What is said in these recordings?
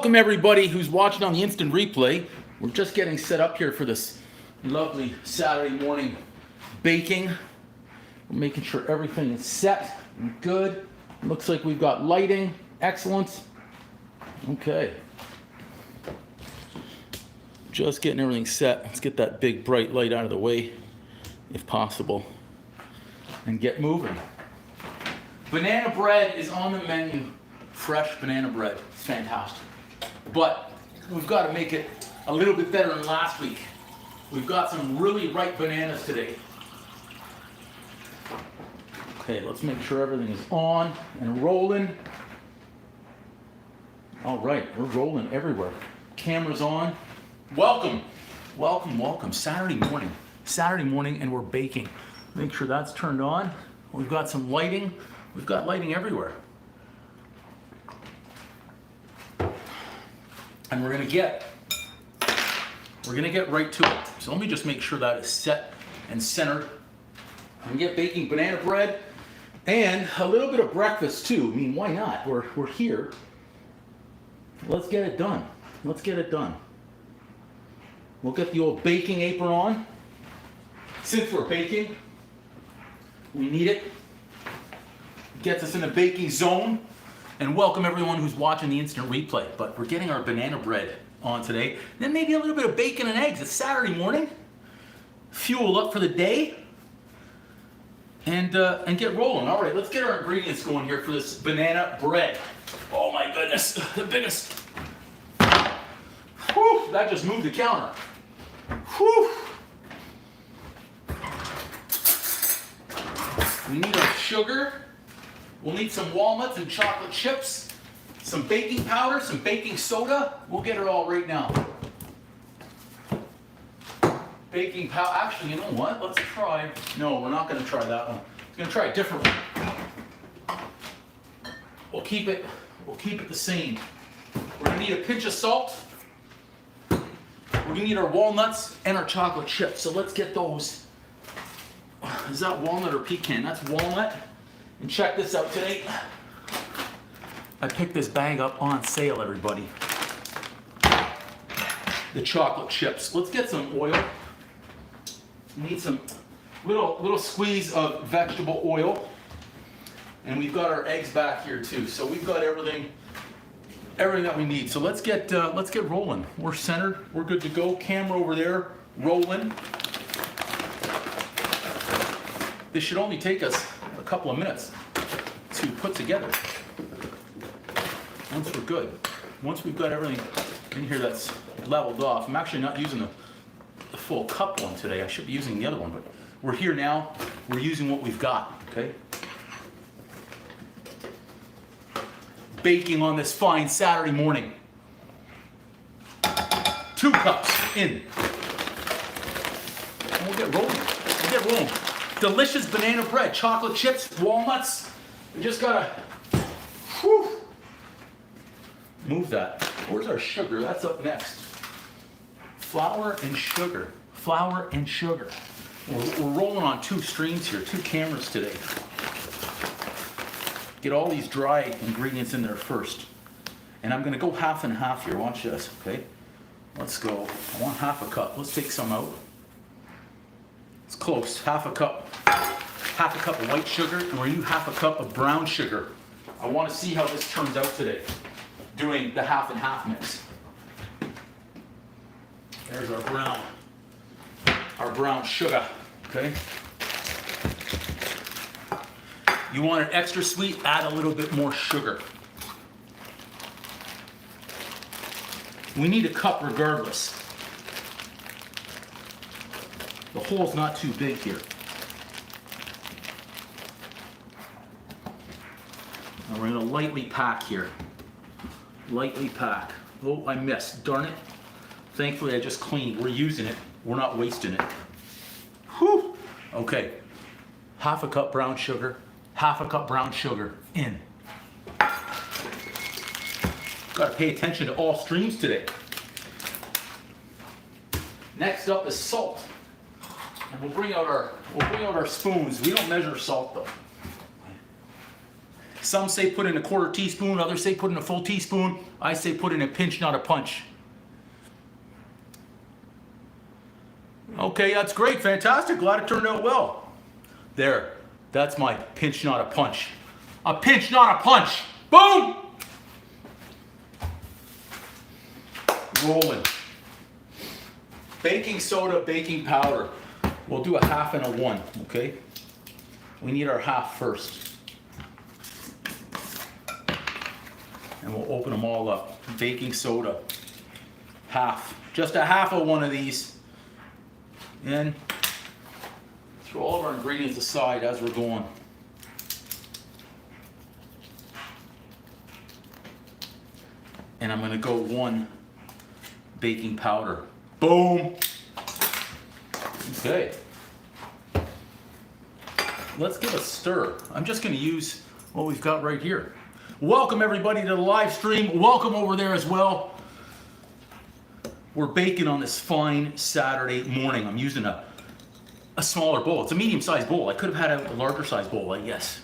Welcome everybody who's watching on the instant replay. We're just getting set up here for this lovely Saturday morning baking. We're making sure everything is set and good. Looks like we've got lighting, excellent. Okay. Just getting everything set. Let's get that big bright light out of the way, if possible, and get moving. Banana bread is on the menu. Fresh banana bread. It's fantastic. But we've got to make it a little bit better than last week. We've got some really ripe bananas today. Okay, let's make sure everything is on and rolling. All right, we're rolling everywhere. Camera's on. Welcome, welcome, welcome. Saturday morning, and we're baking. Make sure that's turned on. We've got some lighting. We've got lighting everywhere. And we're gonna get right to it. So let me just make sure that is set and centered. I'm gonna get baking banana bread and a little bit of breakfast too. I mean, why not? We're here. Let's get it done. Let's get it done. We'll get the old baking apron on. Since we're baking, we need it. Gets us in the baking zone. And welcome everyone who's watching the instant replay. But we're getting our banana bread on today. Then maybe a little bit of bacon and eggs. It's Saturday morning. Fuel up for the day. And get rolling. All right, let's get our ingredients going here for this banana bread. Oh my goodness, the biggest. Whew, that just moved the counter. Whew. We need our sugar. We'll need some walnuts and chocolate chips, some baking powder, some baking soda. We'll get it all right now. Baking powder. Actually, you know what? Let's try. No, we're not going to try that one. We're going to try a different one. We'll keep it the same. We're going to need a pinch of salt. We're going to need our walnuts and our chocolate chips. So let's get those. Is that walnut or pecan? That's walnut. And check this out today. I picked this bag up on sale, everybody. The chocolate chips. Let's get some oil. We need some little squeeze of vegetable oil. And we've got our eggs back here too. So we've got everything that we need. So let's get rolling. We're centered. We're good to go. Camera over there, rolling. This should only take us a couple of minutes to put together. Once we're good. Once we've got everything in here that's leveled off. I'm actually not using the full cup one today. I should be using the other one, but we're here now. We're using what we've got, okay? Baking on this fine Saturday morning. 2 cups in. And we'll get rolling. We'll get rolling. Delicious banana bread, chocolate chips, walnuts. We just gotta move that. Where's our sugar? That's up next. Flour and sugar. Flour and sugar. We're rolling on 2 streams here, 2 cameras today. Get all these dry ingredients in there first. And I'm gonna go half and half here. Watch this, okay? Let's go. I want half a cup. Let's take some out. It's close. Half a cup of white sugar, and we're gonna do half a cup of brown sugar. I want to see how this turns out today, doing the half and half mix. There's our brown sugar, okay? You want it extra sweet, add a little bit more sugar. We need a cup regardless. The hole's not too big here. And we're going to lightly pack here. Lightly pack. Oh, I missed. Darn it. Thankfully, I just cleaned. We're using it. We're not wasting it. Whew. Okay. Half a cup brown sugar. Half a cup brown sugar in. Got to pay attention to all streams today. Next up is salt. And we'll bring out our spoons. We don't measure salt though. Some say put in a quarter teaspoon, others say put in a full teaspoon. I say put in a pinch, not a punch. Okay, that's great, fantastic, glad it turned out well. There, that's my pinch, not a punch. A pinch, not a punch. Boom! Rolling. Baking soda, baking powder. We'll do a half and a 1, okay? We need our half first. And we'll open them all up. Baking soda, half. Just a half of one of these. And throw all of our ingredients aside as we're going. And I'm gonna go 1 baking powder. Boom! Okay. Let's give a stir. I'm just gonna use what we've got right here. Welcome everybody to the live stream. Welcome over there as well. We're baking on this fine Saturday morning. I'm using a smaller bowl. It's a medium-sized bowl. I could have had a larger size bowl, I guess.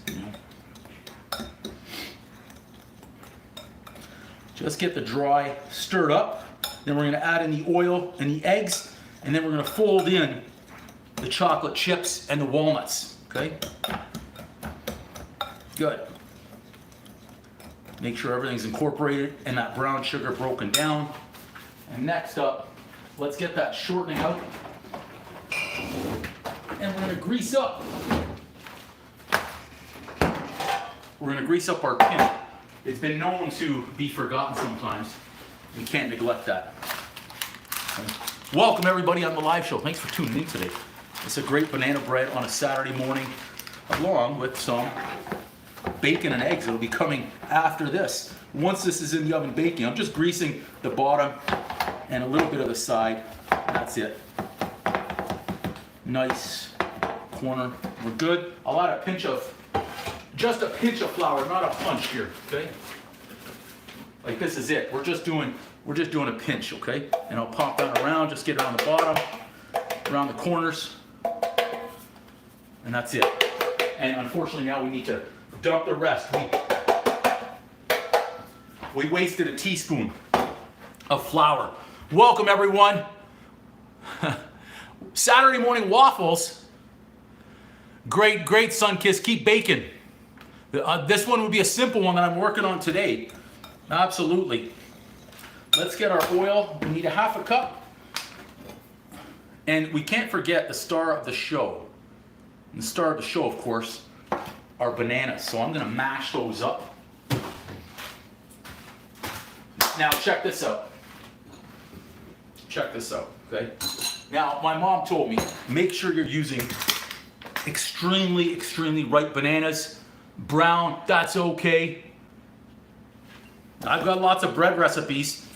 Just get the dry stirred up. Then we're gonna add in the oil and the eggs, and then we're gonna fold in the chocolate chips and the walnuts, okay? Good. Make sure everything's incorporated and that brown sugar broken down. And next up, let's get that shortening out. And we're gonna grease up. We're gonna grease up our pan. It's been known to be forgotten sometimes. We can't neglect that. Welcome everybody on the live show. Thanks for tuning in today. It's a great banana bread on a Saturday morning, along with some bacon and eggs. It'll be coming after this. Once this is in the oven baking, I'm just greasing the bottom and a little bit of the side. That's it. Nice corner. We're good. I'll add just a pinch of flour, not a punch here, okay? Like this is it. We're just doing a pinch, okay? And I'll pop that around, just get it on the bottom, around the corners, and that's it. And unfortunately now we need to dump the rest. We wasted a teaspoon of flour. Welcome everyone. Saturday morning waffles. Great, great, Sunkiss. Keep baking. This one would be a simple one that I'm working on today. Absolutely. Let's get our oil. We need a half a cup. And we can't forget the star of the show. And the star of the show, of course, are bananas. So I'm going to mash those up. Now check this out. Check this out, okay? Now, my mom told me, make sure you're using extremely, extremely ripe bananas. Brown, that's okay. I've got lots of bread recipes.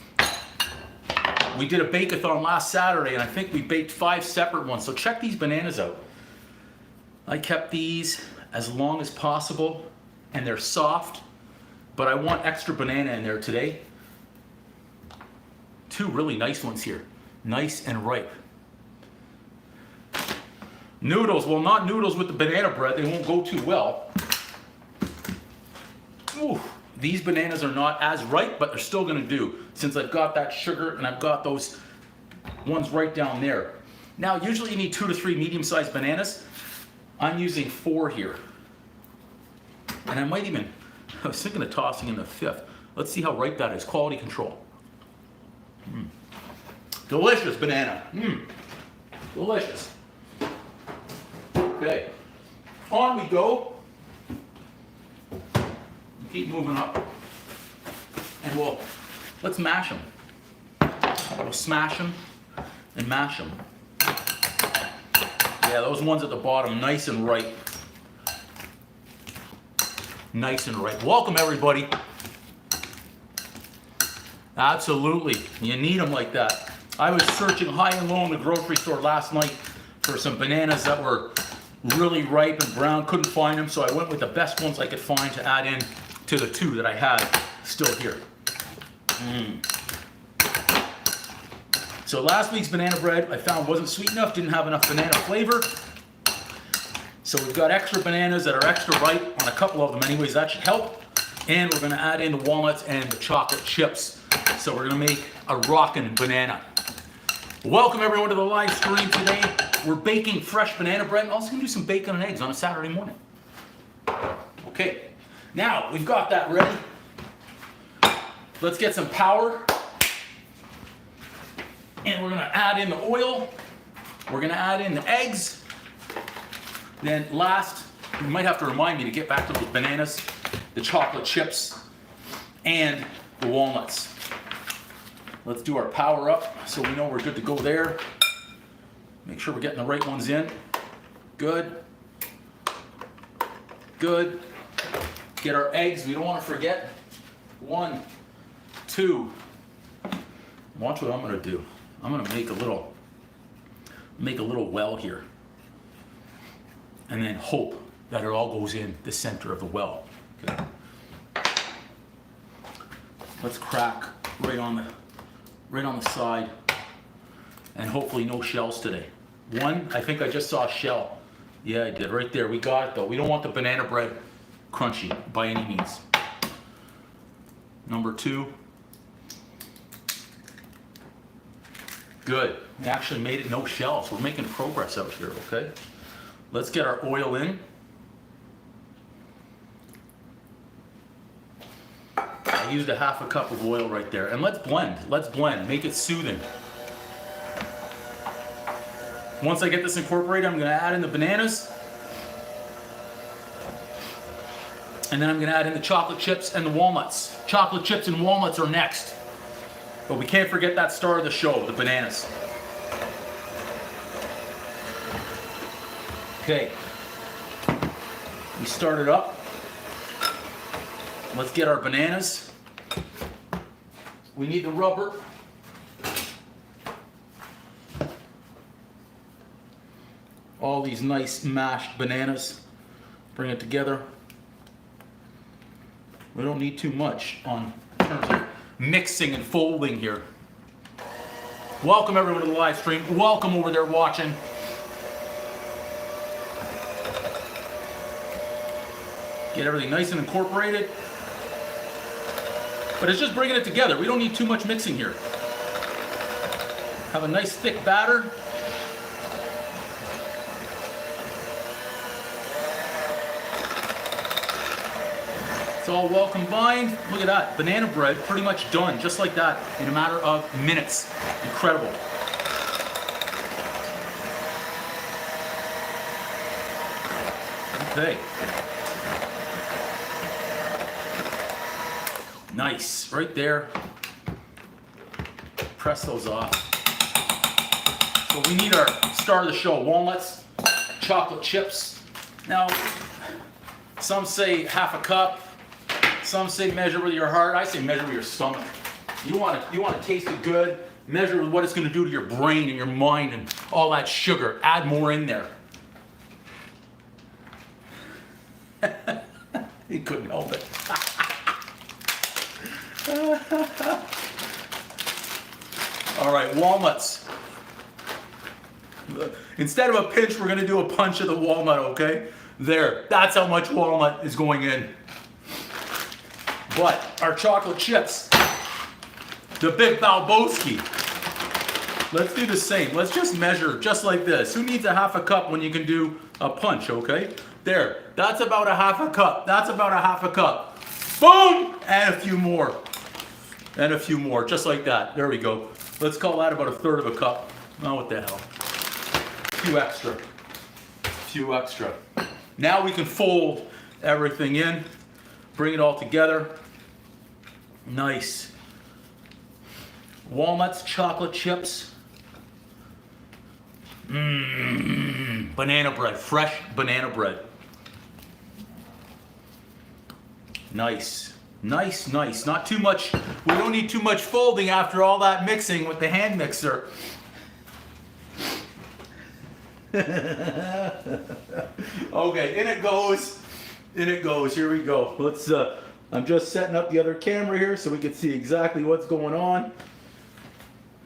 We did a bake-a-thon last Saturday, and I think we baked 5 separate ones. So check these bananas out. I kept these as long as possible, and they're soft, but I want extra banana in there today. 2 really nice ones here. Nice and ripe. Noodles, well, not noodles with the banana bread. They won't go too well. Ooh, these bananas are not as ripe, but they're still gonna do, since I've got that sugar and I've got those ones right down there. Now, usually you need 2 to 3 medium-sized bananas. I'm using 4 here. And I was thinking of tossing in the 5th. Let's see how ripe that is. Quality control. Delicious banana. Delicious. Okay. On we go. Keep moving up. And let's mash them. We'll smash them and mash them. Yeah, those ones at the bottom, nice and ripe. Nice and ripe. Welcome everybody. Absolutely, you need them like that. I was searching high and low in the grocery store last night for some bananas that were really ripe and brown. Couldn't find them, so I went with the best ones I could find to add in to the 2 that I had still here. So last week's banana bread I found wasn't sweet enough, didn't have enough banana flavor. So we've got extra bananas that are extra ripe on a couple of them anyways. That should help. And we're gonna add in the walnuts and the chocolate chips. So we're gonna make a rockin' banana. Welcome everyone to the live stream today. We're baking fresh banana bread and also gonna do some bacon and eggs on a Saturday morning. Okay, now we've got that ready. Let's get some power. And we're gonna add in the oil. We're gonna add in the eggs. Then last, you might have to remind me to get back to the bananas, the chocolate chips, and the walnuts. Let's do our power up so we know we're good to go there. Make sure we're getting the right ones in. Good. Good. Get our eggs, we don't want to forget. 1, 2. Watch what I'm going to do. I'm going to make a little well here. And then hope that it all goes in the center of the well. Okay. Let's crack right on the side. And hopefully no shells today. One, I think I just saw a shell. Yeah, I did, right there. We got it though. We don't want the banana bread crunchy by any means. Number 2. Good. We actually made it no shells. We're making progress out here, okay? Let's get our oil in. I used a half a cup of oil right there. And let's blend. Let's blend. Make it soothing. Once I get this incorporated, I'm going to add in the bananas. And then I'm going to add in the chocolate chips and the walnuts. Chocolate chips and walnuts are next. But we can't forget that star of the show, the bananas. Okay. We start it up. Let's get our bananas. We need the rubber. All these nice mashed bananas. Bring it together. We don't need too much on terms of mixing and folding here. Welcome everyone to the live stream. Welcome over there watching. Get everything nice and incorporated. But it's just bringing it together. We don't need too much mixing here. Have a nice thick batter. It's all well combined. Look at that. Banana bread pretty much done, just like that, in a matter of minutes. Incredible. Okay. Nice, right there. Press those off. So we need our star of the show, walnuts, chocolate chips. Now, some say half a cup, some say measure with your heart. I say measure with your stomach. You want to taste it good, measure with what it's going to do to your brain and your mind and all that sugar. Add more in there. He couldn't help it. All right, walnuts. Instead of a pinch, we're going to do a punch of the walnut, okay? There, that's how much walnut is going in. But our chocolate chips, the Big Balboski. Let's do the same. Let's just measure just like this. Who needs a half a cup when you can do a punch, okay? There, that's about a half a cup. That's about a half a cup. Boom! And a few more. And a few more, just like that. There we go. Let's call that about a third of a cup. Oh, what the hell. A few extra. A few extra. Now we can fold everything in. Bring it all together. Nice. Walnuts, chocolate chips. Banana bread, fresh banana bread. Nice. Nice, nice. Not too much. We don't need too much folding after all that mixing with the hand mixer. Okay, in it goes. In it goes. Here we go. Let's I'm just setting up the other camera here so we can see exactly what's going on.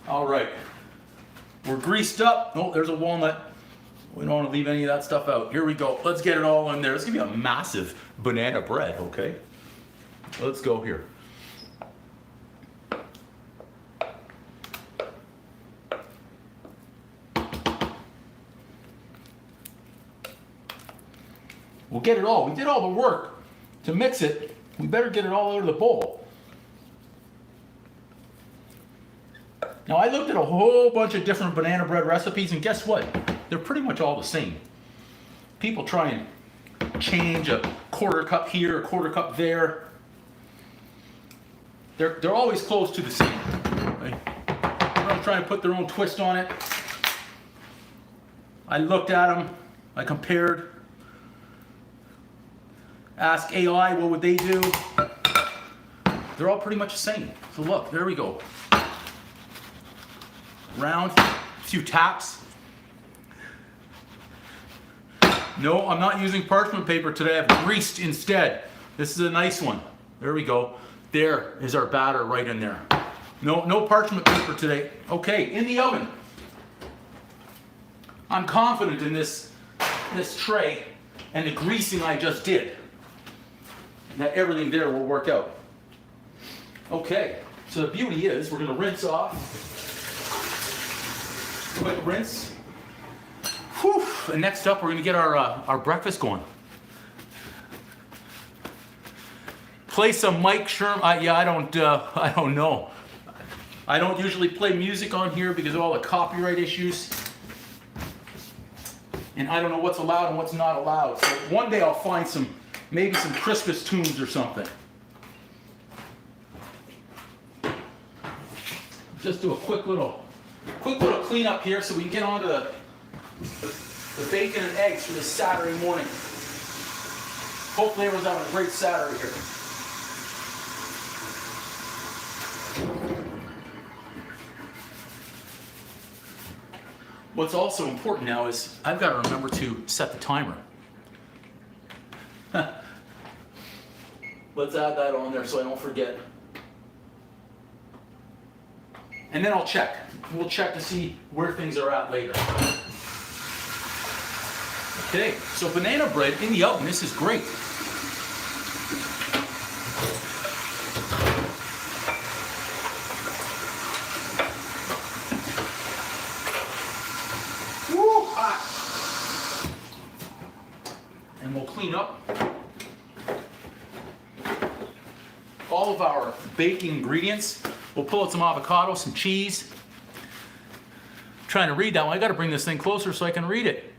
All right. We're greased up. Oh, there's a walnut. We don't want to leave any of that stuff out. Here we go. Let's get it all in there. It's going to be a massive banana bread, okay? Let's go here. We'll get it all. We did all the work to mix it. We better get it all out of the bowl. Now, I looked at a whole bunch of different banana bread recipes, and guess what? They're pretty much all the same. People try and change a quarter cup here, a quarter cup there. They're always close to the same. Right? They're all trying to put their own twist on it. I looked at them. I compared. Ask AI, what would they do? They're all pretty much the same. So look, there we go. Round, a few taps. No, I'm not using parchment paper today. I've greased instead. This is a nice one. There we go. There is our batter right in there. No parchment paper today. Okay, in the oven. I'm confident in this tray and the greasing I just did, that everything there will work out. Okay, so the beauty is we're going to rinse off. Quick rinse. Whew. And next up, we're going to get our breakfast going. Play some Mike Sherman. Yeah, I don't know. I don't usually play music on here because of all the copyright issues. And I don't know what's allowed and what's not allowed. So one day I'll find maybe some Christmas tunes or something. Just do a quick little cleanup here so we can get on to the bacon and eggs for this Saturday morning. Hopefully everyone's having a great Saturday here. What's also important now is I've got to remember to set the timer. Let's add that on there so I don't forget. And then I'll check. We'll check to see where things are at later. Okay, so banana bread in the oven. This is great. Woo, hot. And we'll clean up all of our baking ingredients. We'll pull out some avocado, some cheese. I'm trying to read that one. I got to bring this thing closer so I can read it.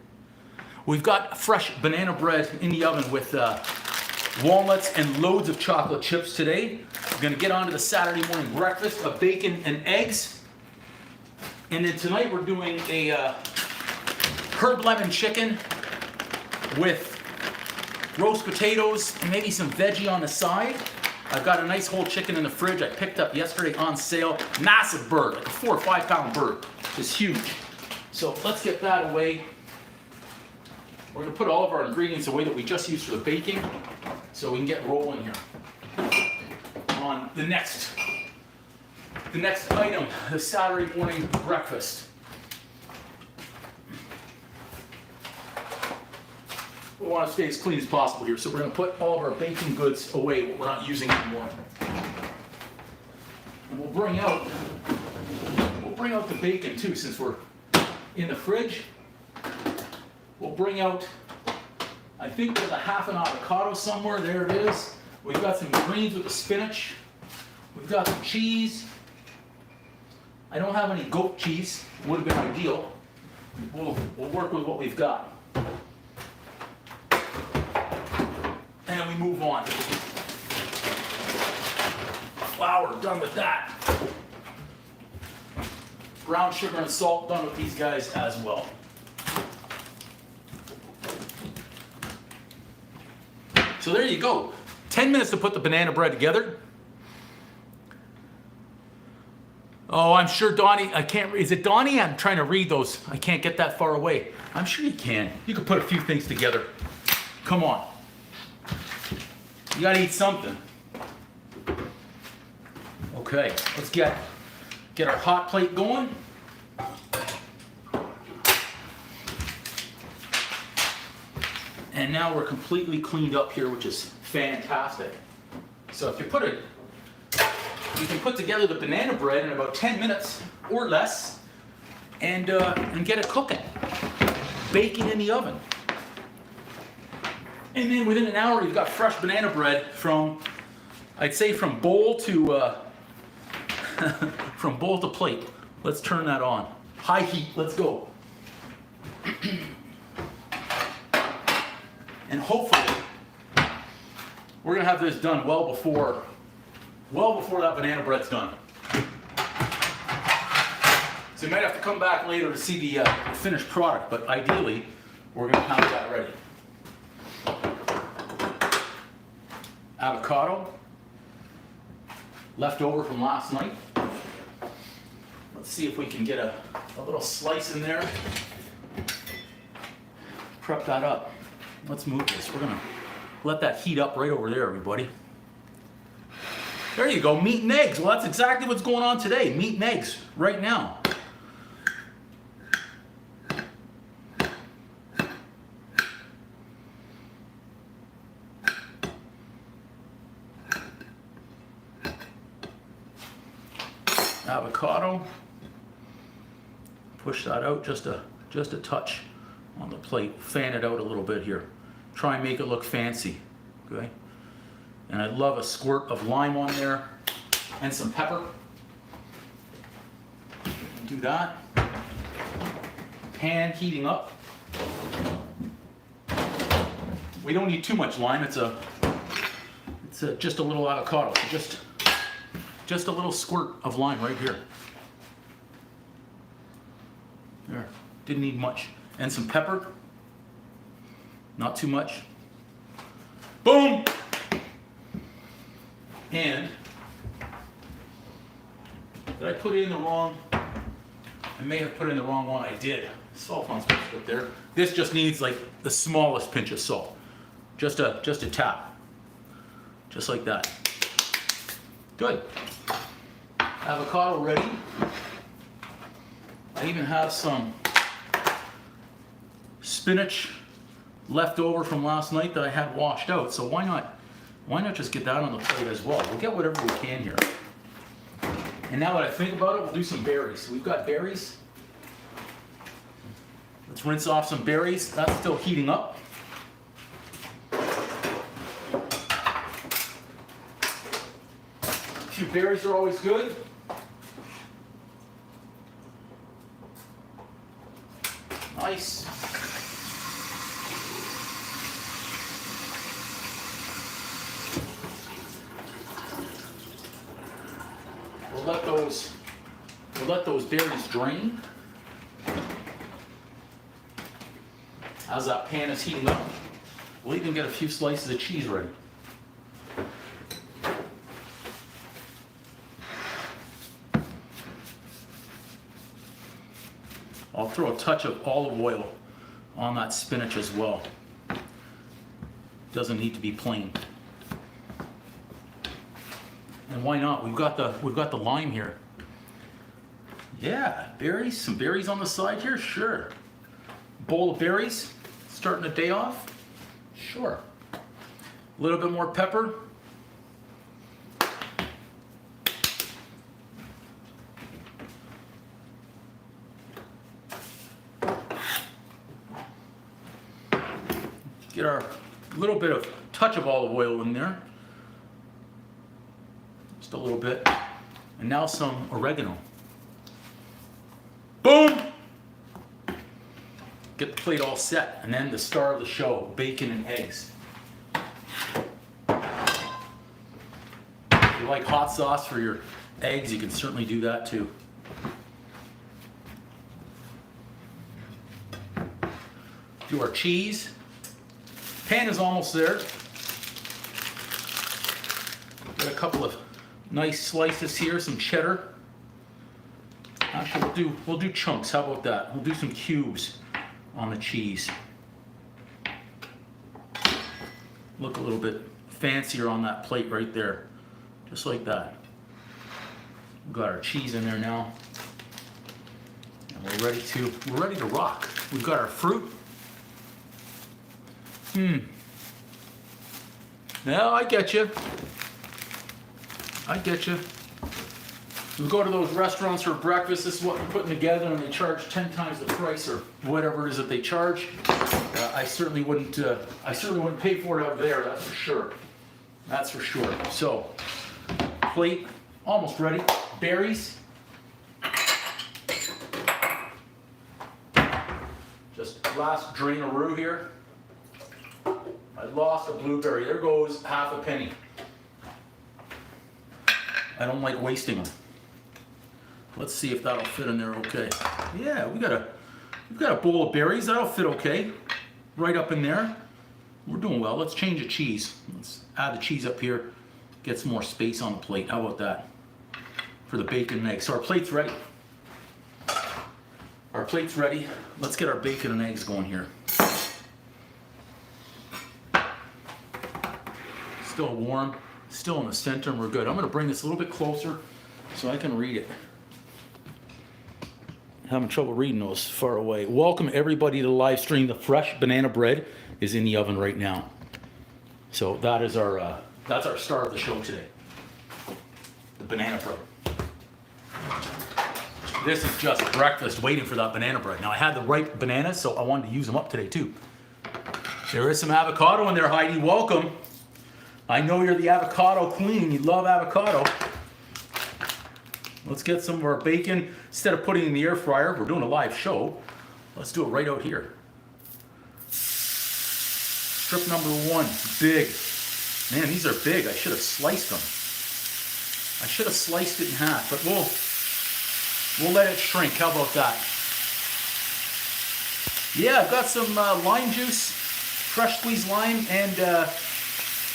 We've got fresh banana bread in the oven with walnuts and loads of chocolate chips today. We're going to get on to the Saturday morning breakfast of bacon and eggs. And then tonight we're doing a herb lemon chicken with roast potatoes and maybe some veggie on the side. I've got a nice whole chicken in the fridge I picked up yesterday on sale. Massive bird, like a 4 or 5 pound bird. It's huge. So let's get that away. We're going to put all of our ingredients away that we just used for the baking so we can get rolling here on the next item, the Saturday morning breakfast. We want to stay as clean as possible here, so we're going to put all of our baking goods away, what we're not using anymore. And we'll bring out the bacon too, since we're in the fridge. We'll bring out, I think there's a half an avocado somewhere. There it is. We've got some greens with the spinach. We've got some cheese. I don't have any goat cheese. Would have been ideal. We'll work with what we've got. And we move on. Flour, done with that. Brown sugar and salt, done with these guys as well. So there you go. 10 minutes to put the banana bread together. Oh, I'm sure Donnie, is it Donnie? I'm trying to read those. I can't get that far away. I'm sure you can. You can put a few things together. Come on. You gotta eat something. Okay, let's get our hot plate going. And now we're completely cleaned up here, which is fantastic. So if you can put together the banana bread in about 10 minutes or less and get it cooking. Baking in the oven. And then within an hour, you've got fresh banana bread from, I'd say from bowl to, from bowl to plate. Let's turn that on. High heat, let's go. And hopefully, we're gonna have this done well before that banana bread's done. So you might have to come back later to see the finished product, but ideally, we're gonna have that ready. Avocado, left over from last night. Let's see if we can get a little slice in there. Prep that up. Let's move this. We're gonna let that heat up right over there, everybody. There you go, meat and eggs. Well, that's exactly what's going on today. Meat and eggs, right now. Avocado. Push that out just a touch on the plate. Fan it out a little bit here. Try and make it look fancy. Okay. And I love a squirt of lime on there and some pepper. Do that. Pan heating up. We don't need too much lime. It's just a little avocado. So just a little squirt of lime right here. There. Didn't need much. And some pepper. Not too much. Boom! And did I put it in the wrong? I may have put in the wrong one. I did. Salt on supposed to put there. This just needs like the smallest pinch of salt. Just a tap. Just like that. Good. Avocado ready. I even have some spinach left over from last night that I had washed out. So why not just get that on the plate as well? We'll get whatever we can here. And now that I think about it, we'll do some berries. So we've got berries. Let's rinse off some berries. That's still heating up. A few berries are always good. Nice. We'll let those berries drain. As that pan is heating up, we'll even get a few slices of cheese ready. I'll throw a touch of olive oil on that spinach as well. Doesn't need to be plain. And why not? We've got the lime here. Yeah, berries, some berries on the side here, sure. Bowl of berries, starting the day off, sure. A little bit more pepper. Get our little bit of touch of olive oil in there. Just a little bit. And now some oregano. Boom! Get the plate all set. And then the star of the show, bacon and eggs. If you like hot sauce for your eggs, you can certainly do that too. Do our cheese. Pan is almost there. Got a couple of nice slices here, some cheddar. Actually, we'll do chunks. How about that? We'll do some cubes on the cheese. Look a little bit fancier on that plate right there, just like that. We've got our cheese in there now, and we're ready to rock. We've got our fruit. No, I get you. I get you. We go to those restaurants for breakfast, this is what we're putting together, and they charge 10 times the price or whatever it is that they charge. I certainly wouldn't pay for it out there, that's for sure. That's for sure. So, plate, almost ready. Berries. Just last drain-a-roo here. I lost a blueberry. There goes half a penny. I don't like wasting them. Let's see if that'll fit in there okay. Yeah, we've got a bowl of berries. That'll fit okay. Right up in there. We're doing well. Let's change the cheese. Let's add the cheese up here. Get some more space on the plate. How about that? For the bacon and eggs. So our plate's ready. Our plate's ready. Let's get our bacon and eggs going here. Still warm. Still in the center, and we're good. I'm going to bring this a little bit closer so I can read it. Having trouble reading those far away. Welcome everybody to the live stream. The fresh banana bread is in the oven right now. So that's our star of the show today. The banana bread. This is just breakfast waiting for that banana bread. Now I had the ripe bananas, so I wanted to use them up today too. There is some avocado in there, Heidi. Welcome. I know you're the avocado queen. You love avocado. Let's get some of our bacon. Instead of putting it in the air fryer, we're doing a live show. Let's do it right out here. Strip number 1, big. Man, these are big. I should have sliced them. I should have sliced it in half, but we'll let it shrink. How about that? Yeah, I've got some lime juice, fresh squeezed lime, and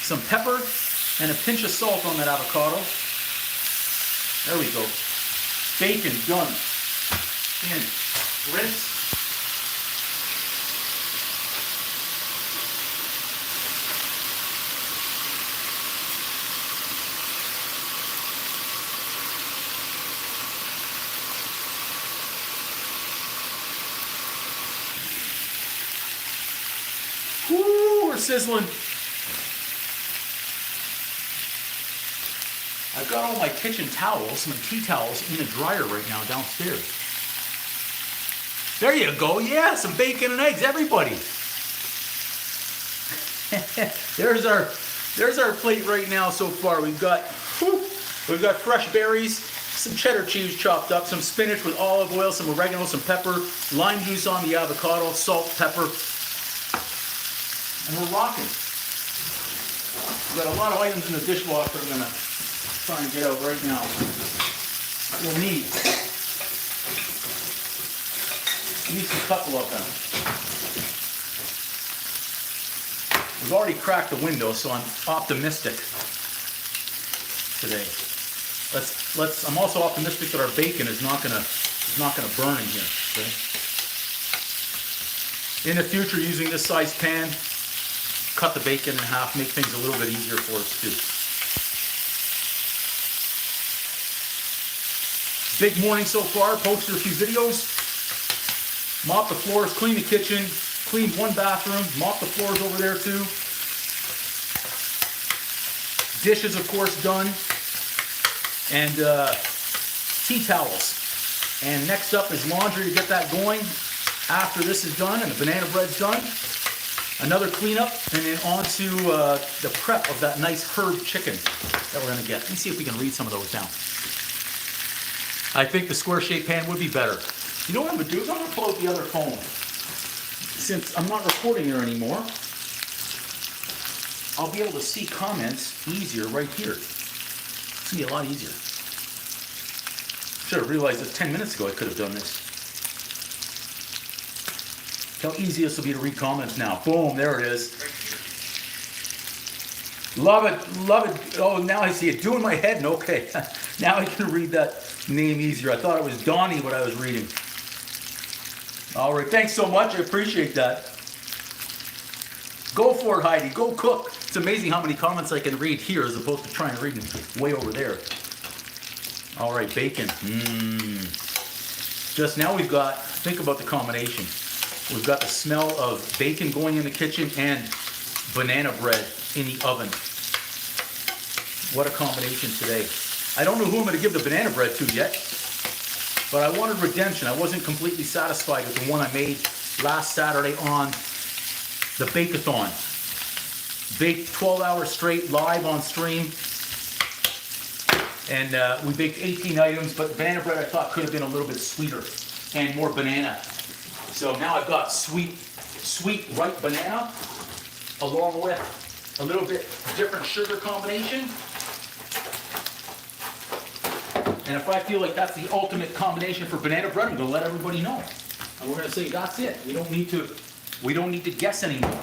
some pepper, and a pinch of salt on that avocado. There we go. Bacon done. In. Rinse. Woo, we're sizzling. I've got all my kitchen towels, my tea towels, in the dryer right now downstairs. There you go. Yeah, some bacon and eggs, everybody. there's our plate right now so far. We've got fresh berries, some cheddar cheese chopped up, some spinach with olive oil, some oregano, some pepper, lime juice on the avocado, salt, pepper, and we're rocking. We've got a lot of items in the dishwasher I'm gonna try and get out right now. You'll need a couple of them. We've already cracked the window, so I'm optimistic today. I'm also optimistic that our bacon is not gonna burn in here. Okay? In the future, using this size pan, cut the bacon in half, make things a little bit easier for us too. Big morning so far, posted a few videos. Mop the floors, clean the kitchen, cleaned one bathroom, mop the floors over there too. Dishes, of course, done. And tea towels. And next up is laundry to get that going. After this is done and the banana bread's done, another cleanup, and then on to the prep of that nice herb chicken that we're gonna get. Let me see if we can read some of those down. I think the square-shaped pan would be better. You know what I'm gonna do is I'm gonna pull out the other phone. Since I'm not recording here anymore, I'll be able to see comments easier right here. It's gonna be a lot easier. Should have realized this 10 minutes ago I could have done this. How easy this will be to read comments now. Boom, there it is. Love it, love it. Oh, now I see it. Doing my head, okay. Now I can read that name easier. I thought it was Donnie what I was reading. All right, thanks so much. I appreciate that. Go for it, Heidi. Go cook. It's amazing how many comments I can read here as opposed to trying to read them way over there. All right, bacon. Just now think about the combination. We've got the smell of bacon going in the kitchen and banana bread in the oven. What a combination today. I don't know who I'm going to give the banana bread to yet, but I wanted redemption. I wasn't completely satisfied with the one I made last Saturday on the Bake-a-thon. Baked 12 hours straight, live on stream. And we baked 18 items, but the banana bread I thought could have been a little bit sweeter and more banana. So now I've got sweet ripe banana along with a little bit different sugar combination. And if I feel like that's the ultimate combination for banana bread, I'm going to let everybody know. And we're going to say that's it. We don't need to guess anymore.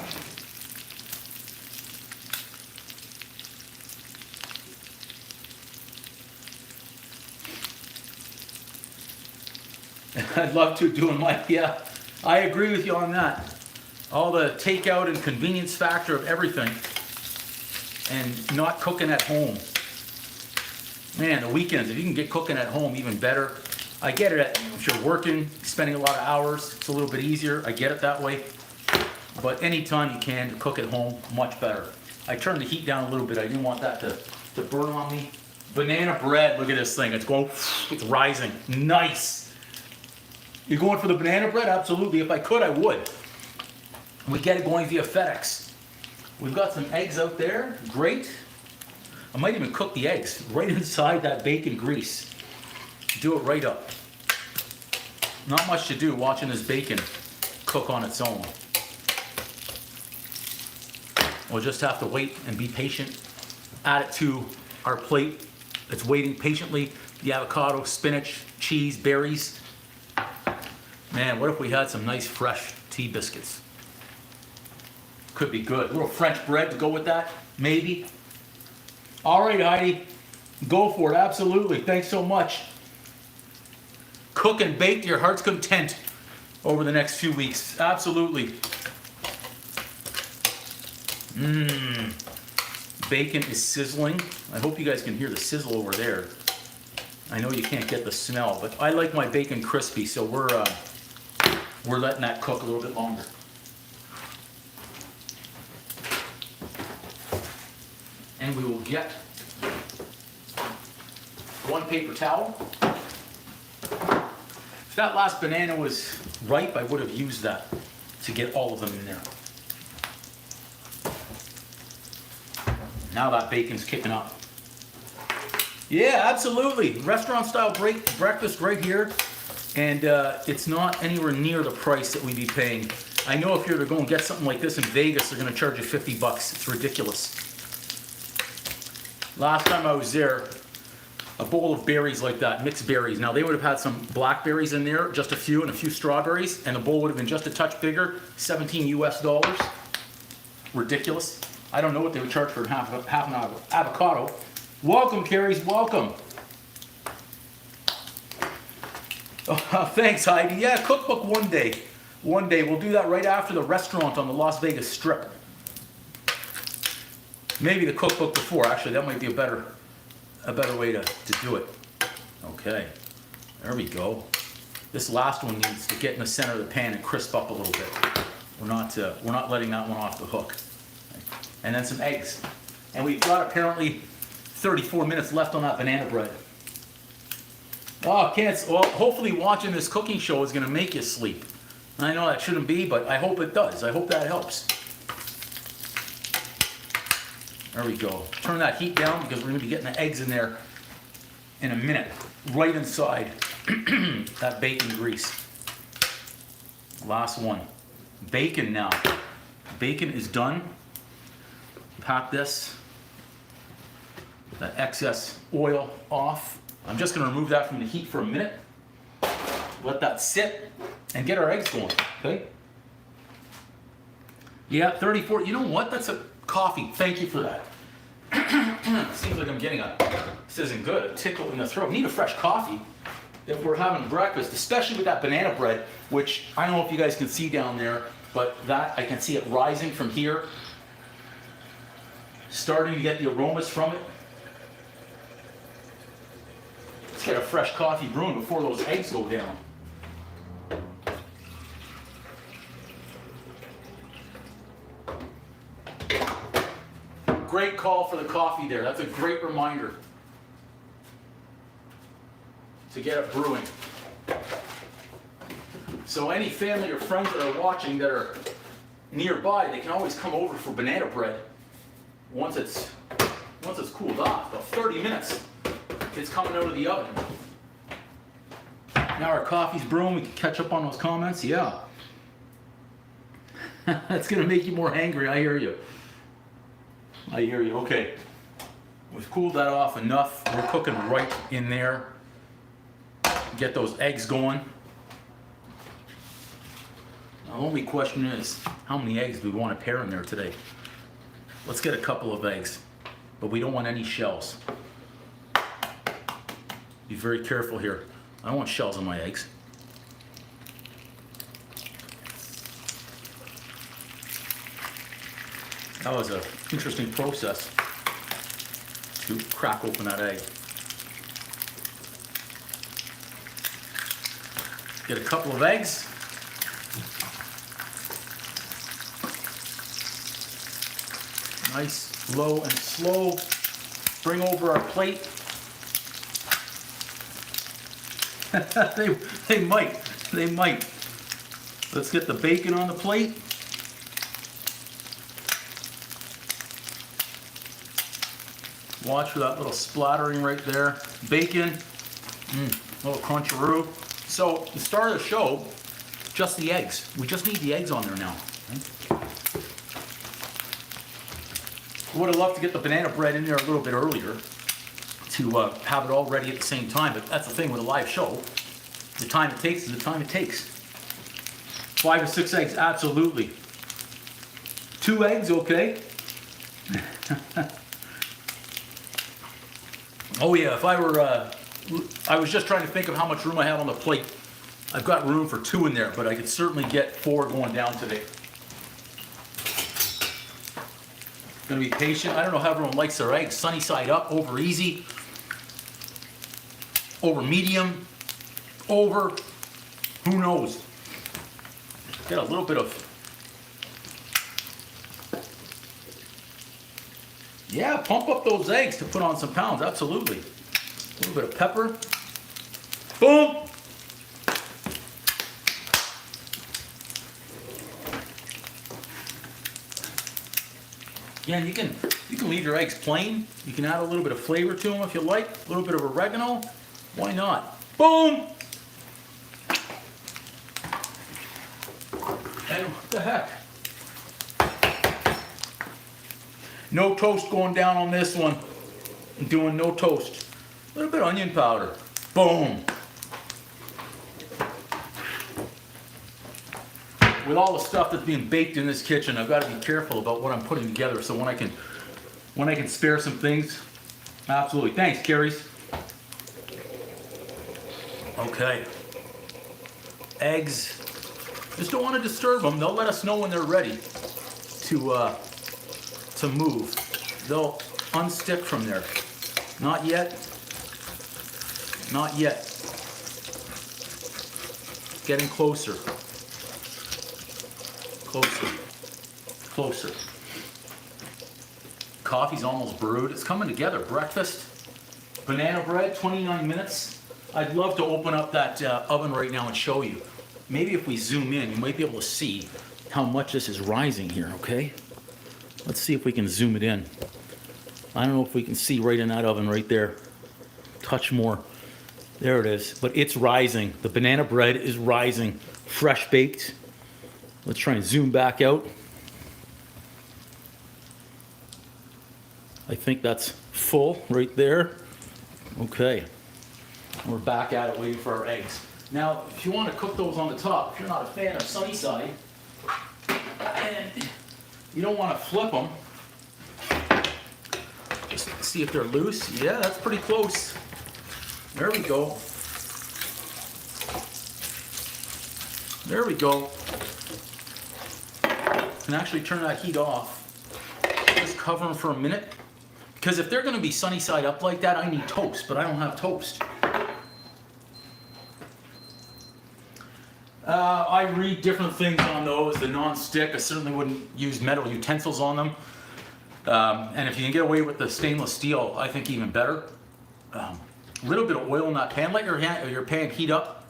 I'd love to doing yeah, I agree with you on that. All the takeout and convenience factor of everything and not cooking at home. Man, the weekends, if you can get cooking at home, even better. I get it if you're working, spending a lot of hours, it's a little bit easier. I get it that way. But anytime you can to cook at home, much better. I turned the heat down a little bit. I didn't want that to burn on me. Banana bread, look at this thing. It's rising. Nice. You're going for the banana bread? Absolutely. If I could, I would. We get it going via FedEx. We've got some eggs out there. Great. I might even cook the eggs right inside that bacon grease. Do it right up. Not much to do watching this bacon cook on its own. We'll just have to wait and be patient. Add it to our plate. It's waiting patiently. The avocado, spinach, cheese, berries. Man, what if we had some nice fresh tea biscuits? Could be good. A little French bread to go with that, maybe. All right, Heidi, go for it. Absolutely. Thanks so much. Cook and bake to your heart's content over the next few weeks. Absolutely. Bacon is sizzling. I hope you guys can hear the sizzle over there. I know you can't get the smell, but I like my bacon crispy, so we're letting that cook a little bit longer. And we will get one paper towel. If that last banana was ripe, I would have used that to get all of them in there. Now that bacon's kicking up. Yeah, absolutely. Restaurant style breakfast right here. And it's not anywhere near the price that we'd be paying. I know if you're to go and get something like this in Vegas, they're going to charge you $50. It's ridiculous. Last time I was there, a bowl of berries like that, mixed berries. Now they would have had some blackberries in there, just a few, and a few strawberries, and the bowl would have been just a touch bigger, $17 US. Ridiculous. I don't know what they would charge for half an avocado. Welcome, Carries, welcome. Oh, thanks, Heidi. Yeah, cookbook one day. One day. We'll do that right after the restaurant on the Las Vegas Strip. Maybe the cookbook before. Actually, that might be a better way to do it. Okay. There we go. This last one needs to get in the center of the pan and crisp up a little bit. We're not letting that one off the hook. And then some eggs. And we've got apparently 34 minutes left on that banana bread. Oh, well, hopefully watching this cooking show is going to make you sleep. I know that shouldn't be, but I hope it does. I hope that helps. There we go. Turn that heat down because we're going to be getting the eggs in there in a minute. Right inside that bacon grease. Last one. Bacon now. Bacon is done. Pack this. That excess oil off. I'm just going to remove that from the heat for a minute. Let that sit and get our eggs going. Okay? Yeah, 34. You know what? That's a coffee. Thank you for that. Seems like I'm getting this isn't good, a tickle in the throat. Need a fresh coffee if we're having breakfast, especially with that banana bread, which I don't know if you guys can see down there, but that I can see it rising from here. Starting to get the aromas from it. Let's get a fresh coffee brewing before those eggs go down. great call for the coffee there. That's a great reminder to get it brewing. So any family or friends that are watching that are nearby, they can always come over for banana bread once it's cooled off. About 30 minutes, it's coming out of the oven. Now our coffee's brewing. We can catch up on those comments. Yeah. That's gonna make you more hangry. I hear you. I hear you. Okay. We've cooled that off enough. We're cooking right in there. Get those eggs going. Now, the only question is, how many eggs do we want to pair in there today? Let's get a couple of eggs, but we don't want any shells. Be very careful here. I don't want shells in my eggs. That was an interesting process to crack open that egg. Get a couple of eggs. Nice, low and slow. Bring over our plate. They might. Let's get the bacon on the plate. Watch for that little splattering right there. Bacon, a little cruncheroo. So the start of the show, just the eggs. We just need the eggs on there now. Would have loved to get the banana bread in there a little bit earlier to have it all ready at the same time, but that's the thing with a live show. The time it takes is the time it takes. 5 to 6 eggs, absolutely. 2 eggs, okay. Oh yeah, if I were, I was just trying to think of how much room I have on the plate. I've got room for 2 in there, but I could certainly get 4 going down today. Gonna be patient. I don't know how everyone likes their eggs. Sunny side up, over easy, over medium, over, who knows. Get a little bit of, yeah, pump up those eggs to put on some pounds, absolutely. A little bit of pepper. Boom! Again, you can leave your eggs plain. You can add a little bit of flavor to them if you like. A little bit of oregano. Why not? Boom! And what the heck? No toast going down on this one. I'm doing no toast. A little bit of onion powder. Boom! With all the stuff that's being baked in this kitchen, I've got to be careful about what I'm putting together. So when I can spare some things, absolutely. Thanks, Carries. Okay. Eggs. Just don't want to disturb them. They'll let us know when they're ready to move. They'll unstick from there. Not yet. Not yet. Getting closer. Closer. Coffee's almost brewed. It's coming together. Breakfast, banana bread, 29 minutes. I'd love to open up that oven right now and show you. Maybe if we zoom in, you might be able to see how much this is rising here, okay? Let's see if we can zoom it in. I don't know if we can see right in that oven right there. Touch more. There it is. But it's rising. The banana bread is rising. Fresh baked. Let's try and zoom back out. I think that's full right there. Okay. We're back at it waiting for our eggs. Now, if you want to cook those on the top, if you're not a fan of sunny side, and you don't want to flip them, just see if they're loose. Yeah, that's pretty close. There we go. There we go. Can actually turn that heat off. Just cover them for a minute. Because if they're going to be sunny side up like that, I need toast, but I don't have toast. I read different things on those. The non-stick, I certainly wouldn't use metal utensils on them. And if you can get away with the stainless steel, I think even better. A little bit of oil in that pan. Let your pan heat up,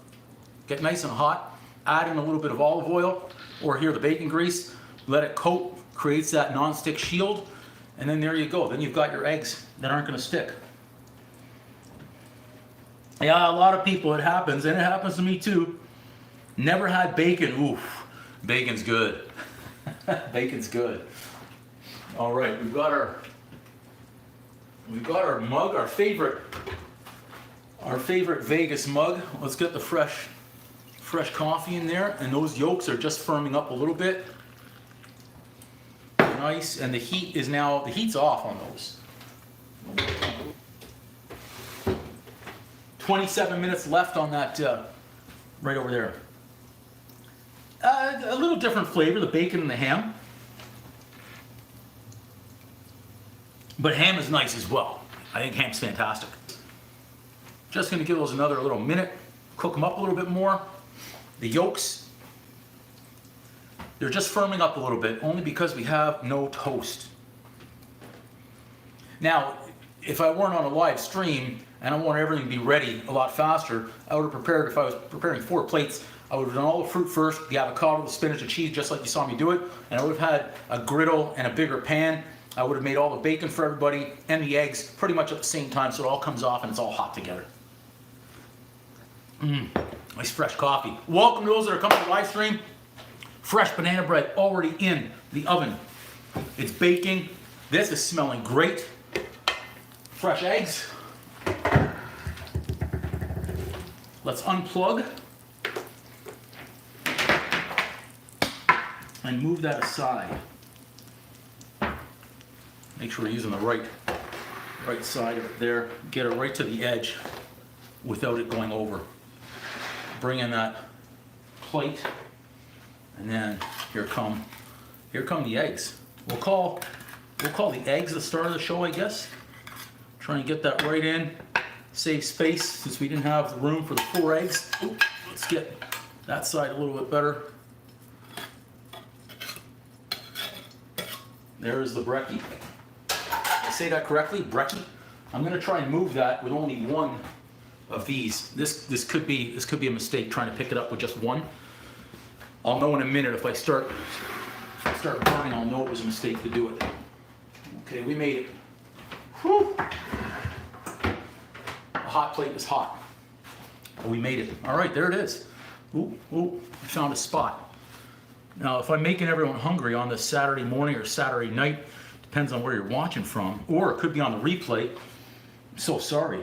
get nice and hot. Add in a little bit of olive oil, or here the bacon grease. Let it coat, creates that non-stick shield, and then there you go. Then you've got your eggs that aren't going to stick. Yeah, a lot of people, it happens, and it happens to me too. Never had bacon. Oof, bacon's good. Bacon's good. All right, we've got our mug, our favorite Vegas mug. Let's get the fresh coffee in there, and those yolks are just firming up a little bit. Nice, and the heat's off on those. 27 minutes left on that, right over there. A little different flavor, the bacon and the ham. But ham is nice as well. I think ham's fantastic. Just gonna give those another little minute, cook them up a little bit more. The yolks, they're just firming up a little bit, only because we have no toast. Now, if I weren't on a live stream and I want everything to be ready a lot faster, I would have prepared, if I was preparing 4 plates, I would have done all the fruit first, the avocado, the spinach, the cheese, just like you saw me do it, and I would have had a griddle and a bigger pan. I would have made all the bacon for everybody and the eggs pretty much at the same time, so it all comes off and it's all hot together. Nice fresh coffee. Welcome to those that are coming to the live stream. Fresh banana bread already in the oven. It's baking. This is smelling great. Fresh eggs. Let's unplug and move that aside. Make sure we're using the right side of it there. Get it right to the edge without it going over. Bring in that plate, and then here come the eggs. We'll call the eggs the start of the show, I guess. Try and get that right in. Save space since we didn't have the room for the 4 eggs. Ooh, let's get that side a little bit better. There's the brekkie. Did I say that correctly? Brekkie? I'm going to try and move that with only one of these. This could be a mistake trying to pick it up with just one. I'll know in a minute. If I start burning, I'll know it was a mistake to do it. Okay, we made it. Whew. The hot plate is hot. But we made it. All right, there it is. Ooh, I found a spot. Now, if I'm making everyone hungry on this Saturday morning or Saturday night, depends on where you're watching from, or it could be on the replay. I'm so sorry.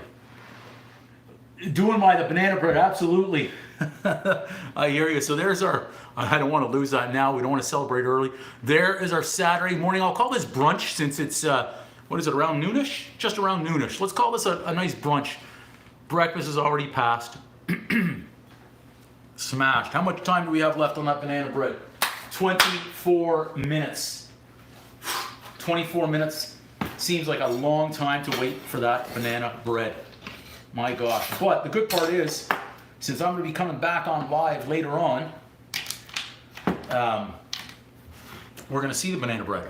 Doing the banana bread, absolutely. I hear you. So there's our, I don't want to lose that now. We don't want to celebrate early. There is our Saturday morning. I'll call this brunch since it's, what is it, around noonish? Just around noonish. Let's call this a nice brunch. Breakfast is already passed. Smashed. How much time do we have left on that banana bread? 24 minutes. 24 minutes seems like a long time to wait for that banana bread. My gosh. But the good part is, since I'm going to be coming back on live later on, we're going to see the banana bread.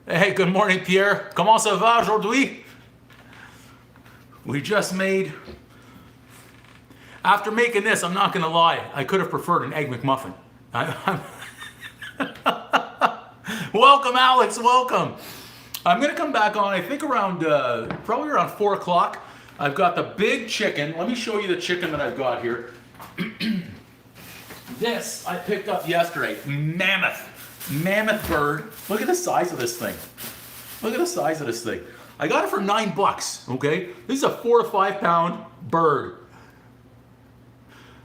Hey, good morning, Pierre. Comment ça va aujourd'hui? We just made... After making this, I'm not going to lie, I could have preferred an Egg McMuffin. Welcome, Alex. Welcome. I'm going to come back on, I think around, probably around 4 o'clock. I've got the big chicken. Let me show you the chicken that I've got here. This I picked up yesterday. Mammoth bird. Look at the size of this thing. Look at the size of this thing. I got it for $9, okay? This is a 4 to 5 pound bird.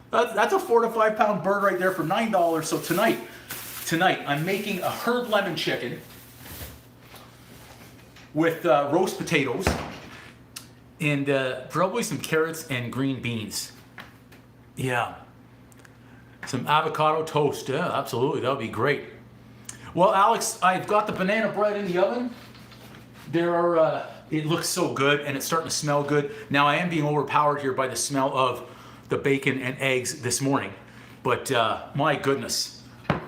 That's a 4 to 5 pound bird right there for $9. So tonight I'm making a herb lemon chicken with roast potatoes and probably some carrots and green beans. Yeah. Some avocado toast. Yeah, absolutely. That would be great. Well, Alex, I've got the banana bread in the oven. It looks so good and it's starting to smell good. Now I am being overpowered here by the smell of the bacon and eggs this morning. But my goodness,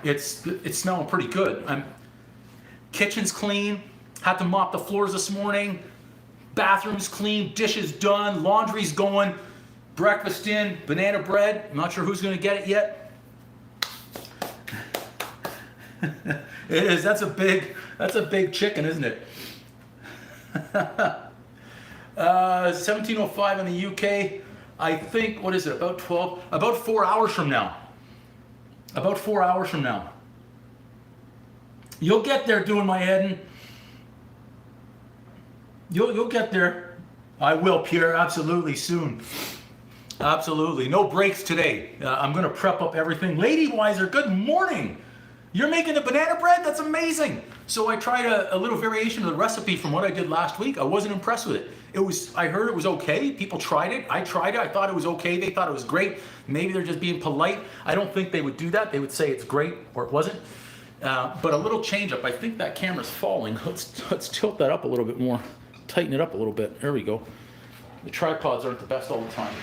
it's smelling pretty good. Kitchen's clean. Had to mop the floors this morning. Bathrooms clean, dishes done, laundry's going, breakfast in, banana bread. I'm not sure who's going to get it yet. It is. That's a big chicken, isn't it? 17:05 in the UK. I think, what is it, about 4 hours from now. About 4 hours from now. You'll get there doing my heading. You'll get there. I will, Pierre, absolutely, soon. Absolutely. No breaks today. I'm going to prep up everything. Lady Wiser, good morning. You're making the banana bread? That's amazing. So I tried a little variation of the recipe from what I did last week. I wasn't impressed with it. I heard it was okay. People tried it. I tried it. I thought it was okay. They thought it was great. Maybe they're just being polite. I don't think they would do that. They would say it's great or it wasn't. But a little change up. I think that camera's falling. Let's tilt that up a little bit more. Tighten it up a little bit. There we go. The tripods aren't the best all the time.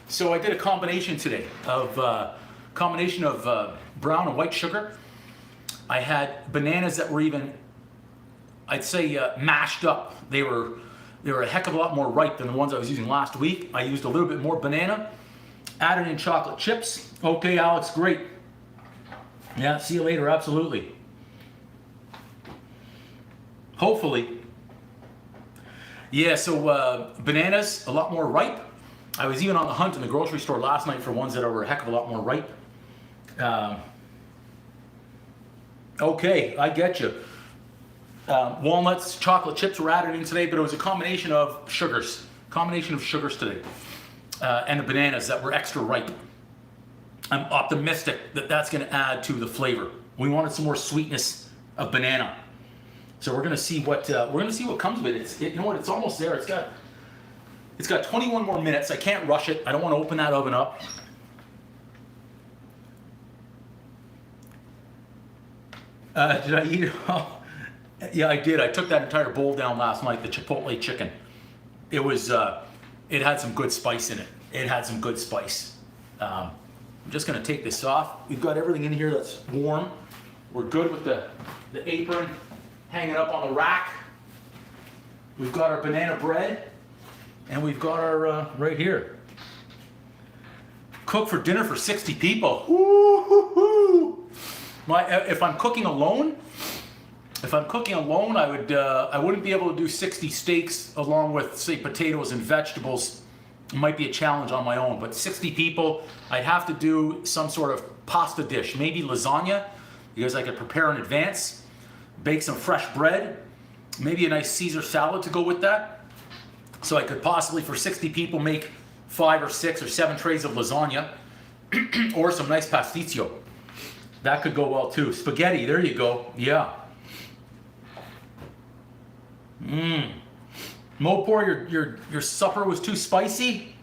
So I did a combination today of brown and white sugar. I had bananas that were even, I'd say, mashed up. They were a heck of a lot more ripe than the ones I was using last week. I used a little bit more banana, added in chocolate chips. Okay, Alex, great. Yeah, see you later, absolutely. Hopefully. Yeah, so bananas, a lot more ripe. I was even on the hunt in the grocery store last night for ones that were a heck of a lot more ripe. Okay, I get you. Walnuts, chocolate chips were added in today, but it was a combination of sugars. Today. And the bananas that were extra ripe. I'm optimistic that that's going to add to the flavor. We wanted some more sweetness of banana. So we're going to see what comes with it. You know what? It's almost there. It's got 21 more minutes. I can't rush it. I don't want to open that oven up. Did I eat it? Oh, yeah, I did. I took that entire bowl down last night. The Chipotle chicken. It was. It had some good spice in it. It had some good spice. I'm just going to take this off. We've got everything in here that's warm. We're good with the apron hanging up on the rack. We've got our banana bread, and we've got our right here. Cook for dinner for 60 people. Woo-hoo-hoo. If I'm cooking alone, I wouldn't be able to do 60 steaks along with, say, potatoes and vegetables. It might be a challenge on my own, but 60 people, I'd have to do some sort of pasta dish, maybe lasagna, because I could prepare in advance, bake some fresh bread, maybe a nice Caesar salad to go with that. So I could possibly, for 60 people, make 5 or 6 or 7 trays of lasagna, or some nice pasticcio. That could go well too. Spaghetti, there you go. Yeah. Mopor, your supper was too spicy?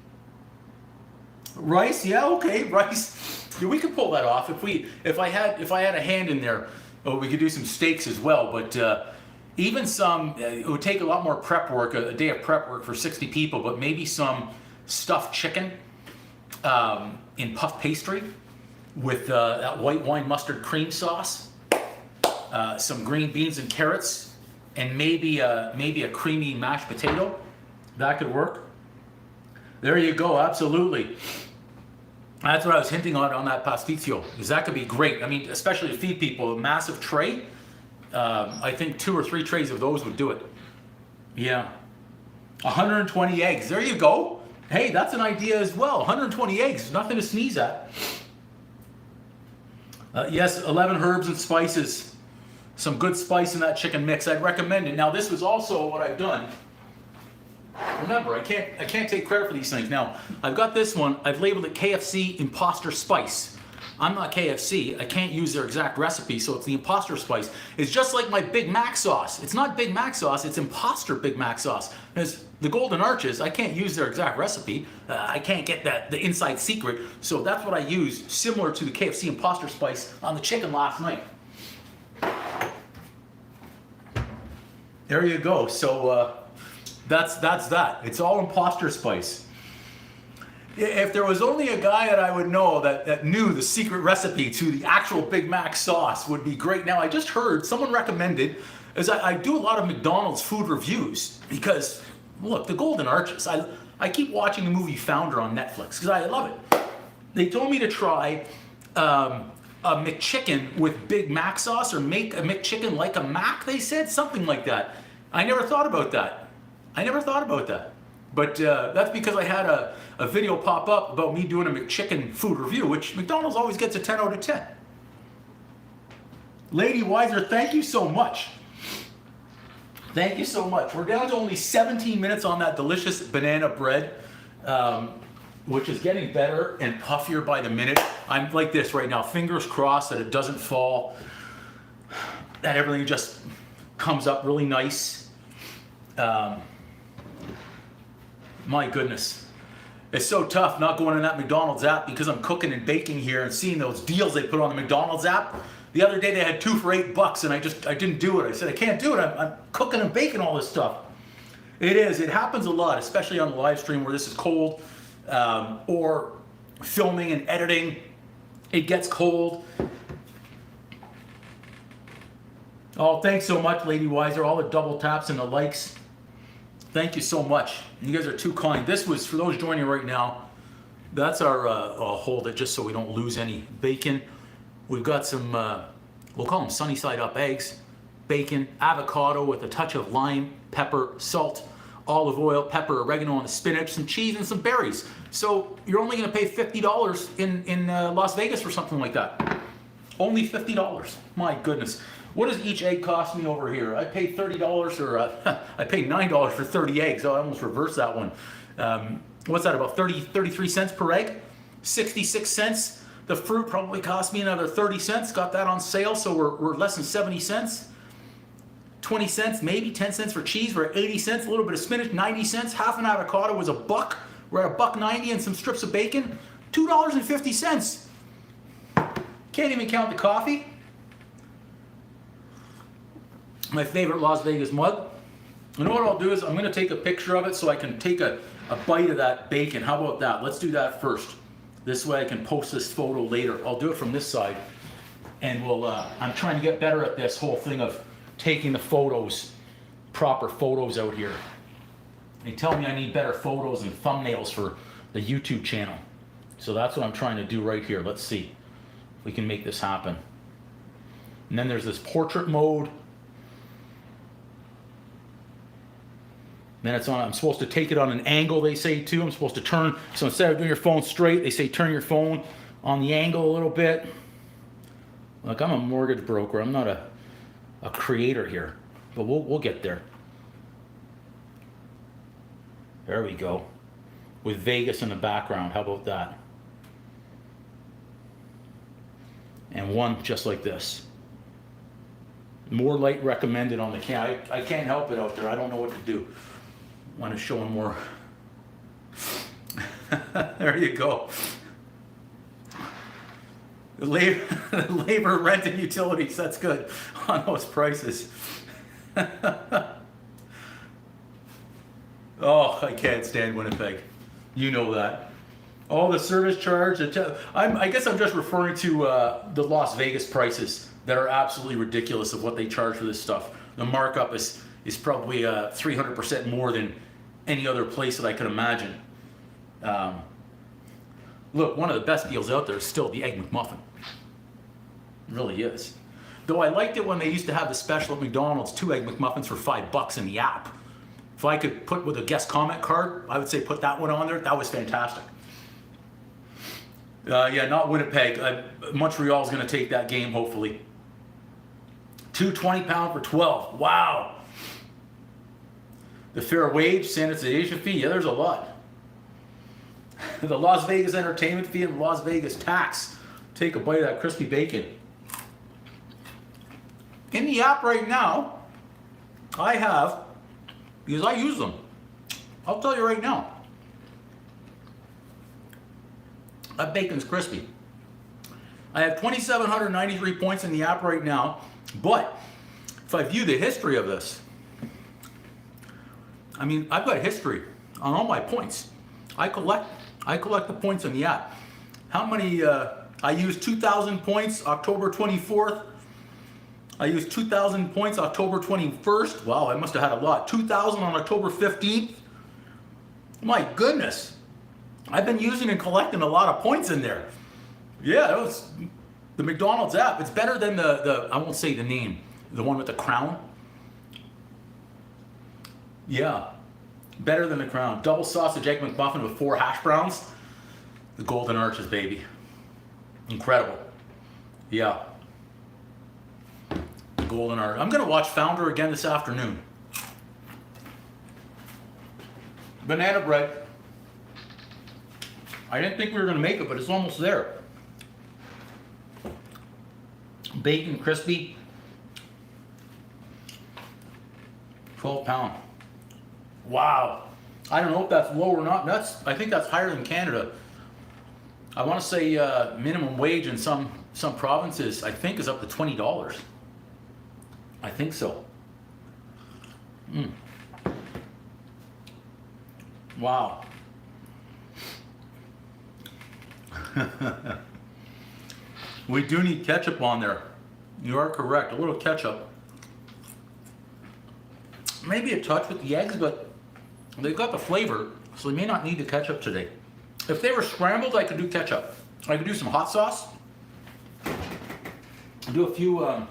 Rice? Yeah, okay, rice. Yeah, we could pull that off if I had a hand in there. Oh, we could do some steaks as well, but even some, it would take a lot more prep work, a day of prep work for 60 people, but maybe some stuffed chicken in puff pastry with that white wine mustard cream sauce, some green beans and carrots, and maybe a creamy mashed potato. That could work. There you go, absolutely. That's what I was hinting on that pasticcio, because that could be great. I mean, especially to feed people, a massive tray. I think 2 or 3 trays of those would do it. Yeah. 120 eggs, there you go. Hey, that's an idea as well. 120 eggs, nothing to sneeze at. Yes, 11 herbs and spices. Some good spice in that chicken mix. I'd recommend it. Now, this was also what I've done. Remember, I can't take credit for these things. Now, I've got this one. I've labeled it KFC Imposter Spice. I'm not KFC. I can't use their exact recipe, so it's the Imposter Spice. It's just like my Big Mac sauce. It's not Big Mac sauce. It's Imposter Big Mac sauce. It's the Golden Arches. I can't use their exact recipe. I can't get the inside secret. So that's what I used, similar to the KFC Imposter Spice on the chicken last night. There you go. So that's that. It's all Imposter Spice. If there was only a guy that I would know that knew the secret recipe to the actual Big Mac sauce, would be great. Now, I just heard someone recommended is I do a lot of McDonald's food reviews because, look, the Golden Arches. I keep watching the movie Founder on Netflix because I love it. They told me to try a McChicken with Big Mac sauce, or make a McChicken like a Mac, they said, something like that. I never thought about that. But that's because I had a video pop up about me doing a McChicken food review, which McDonald's always gets a 10 out of 10. Lady Weiser, thank you so much. Thank you so much. We're down to only 17 minutes on that delicious banana bread, which is getting better and puffier by the minute. I'm like this right now, fingers crossed that it doesn't fall, that everything just comes up really nice. My goodness. It's so tough not going in that McDonald's app because I'm cooking and baking here and seeing those deals they put on the McDonald's app. The other day they had 2 for $8 and I didn't do it. I said, I can't do it. I'm cooking and baking all this stuff. It happens a lot, especially on the live stream where this is cold, or filming and editing. It gets cold. Oh, thanks so much, Lady Weiser. All the double taps and the likes. Thank you so much. You guys are too kind. This was, for those joining right now, that's our, I'll hold it just so we don't lose any bacon. We've got some, we'll call them sunny side up eggs, bacon, avocado with a touch of lime, pepper, salt, olive oil, pepper, oregano, and spinach, some cheese, and some berries. So you're only going to pay $50 in Las Vegas for something like that. Only $50. My goodness. What does each egg cost me over here? I pay $30, or I pay $9 for 30 eggs. Oh, I almost reversed that one. What's that, about 33 cents per egg? 66 cents. The fruit probably cost me another 30 cents. Got that on sale, so we're less than 70 cents. 20 cents, maybe 10 cents for cheese. We're at 80 cents. A little bit of spinach, 90 cents. Half an avocado was $1. We're at $1.90 and some strips of bacon. $2.50. Can't even count the coffee. My favorite Las Vegas mug. You know what I'll do is I'm going to take a picture of it so I can take a bite of that bacon. How about that? Let's do that first. This way I can post this photo later. I'll do it from this side. And we'll, I'm trying to get better at this whole thing of taking the photos, proper photos out here. They tell me I need better photos and thumbnails for the YouTube channel. So that's what I'm trying to do right here. Let's see if we can make this happen. And then there's this portrait mode. Then it's on, I'm supposed to take it on an angle, they say too. I'm supposed to turn, so instead of doing your phone straight, they say turn your phone on the angle a little bit. Look, I'm a mortgage broker. I'm not a creator here, but we'll get there. There we go. With Vegas in the background, how about that? And one just like this. More light recommended on the camera. I can't help it out there. I don't know what to do. I want to show them more. There you go. Labor, rent, and utilities. That's good on those prices. Oh, I can't stand Winnipeg. You know that. All the service charge. I guess I'm just referring to the Las Vegas prices that are absolutely ridiculous of what they charge for this stuff. The markup is probably 300% more than any other place that I could imagine. Look, one of the best deals out there is still the Egg McMuffin. It really is. Though I liked it when they used to have the special at McDonald's, 2 Egg McMuffins for $5 in the app. If I could put with a guest comment card, I would say put that one on there. That was fantastic. Yeah, not Winnipeg. Montreal's going to take that game, hopefully. 2 20-pound for 12. Wow. The fair wage, sanitization fee. Yeah, there's a lot. The Las Vegas entertainment fee and the Las Vegas tax. Take a bite of that crispy bacon. In the app right now, I have, because I use them, I'll tell you right now, that bacon's crispy. I have 2,793 points in the app right now, but if I view the history of this, I mean, I've got history on all my points. I collect the points in the app. How many, I used 2,000 points October 24th. I used 2,000 points October 21st. Wow, I must have had a lot. 2,000 on October 15th. My goodness. I've been using and collecting a lot of points in there. Yeah, that was the McDonald's app. It's better than the I won't say the name, the one with the crown. Yeah, better than the crown. Double sausage egg McMuffin with 4 hash browns. The Golden Arches, baby. Incredible. Yeah. The Golden Arch. I'm gonna watch Founder again this afternoon. Banana bread. I didn't think we were gonna make it, but it's almost there. Bacon crispy. 12-pound. Wow. I don't know if that's low or not. I think that's higher than Canada. I want to say minimum wage in some provinces, I think, is up to $20. I think so. Wow. We do need ketchup on there. You are correct. A little ketchup. Maybe a touch with the eggs, but they've got the flavor, so they may not need the ketchup today. If they were scrambled, I could do ketchup. I could do some hot sauce. Do a few,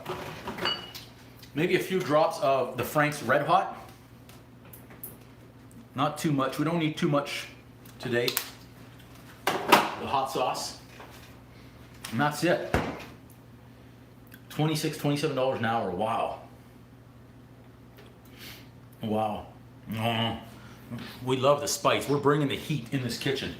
maybe a few drops of the Frank's Red Hot. Not too much. We don't need too much today. The hot sauce. And that's it. $26, $27 an hour. Wow. Wow. We love the spice. We're bringing the heat in this kitchen.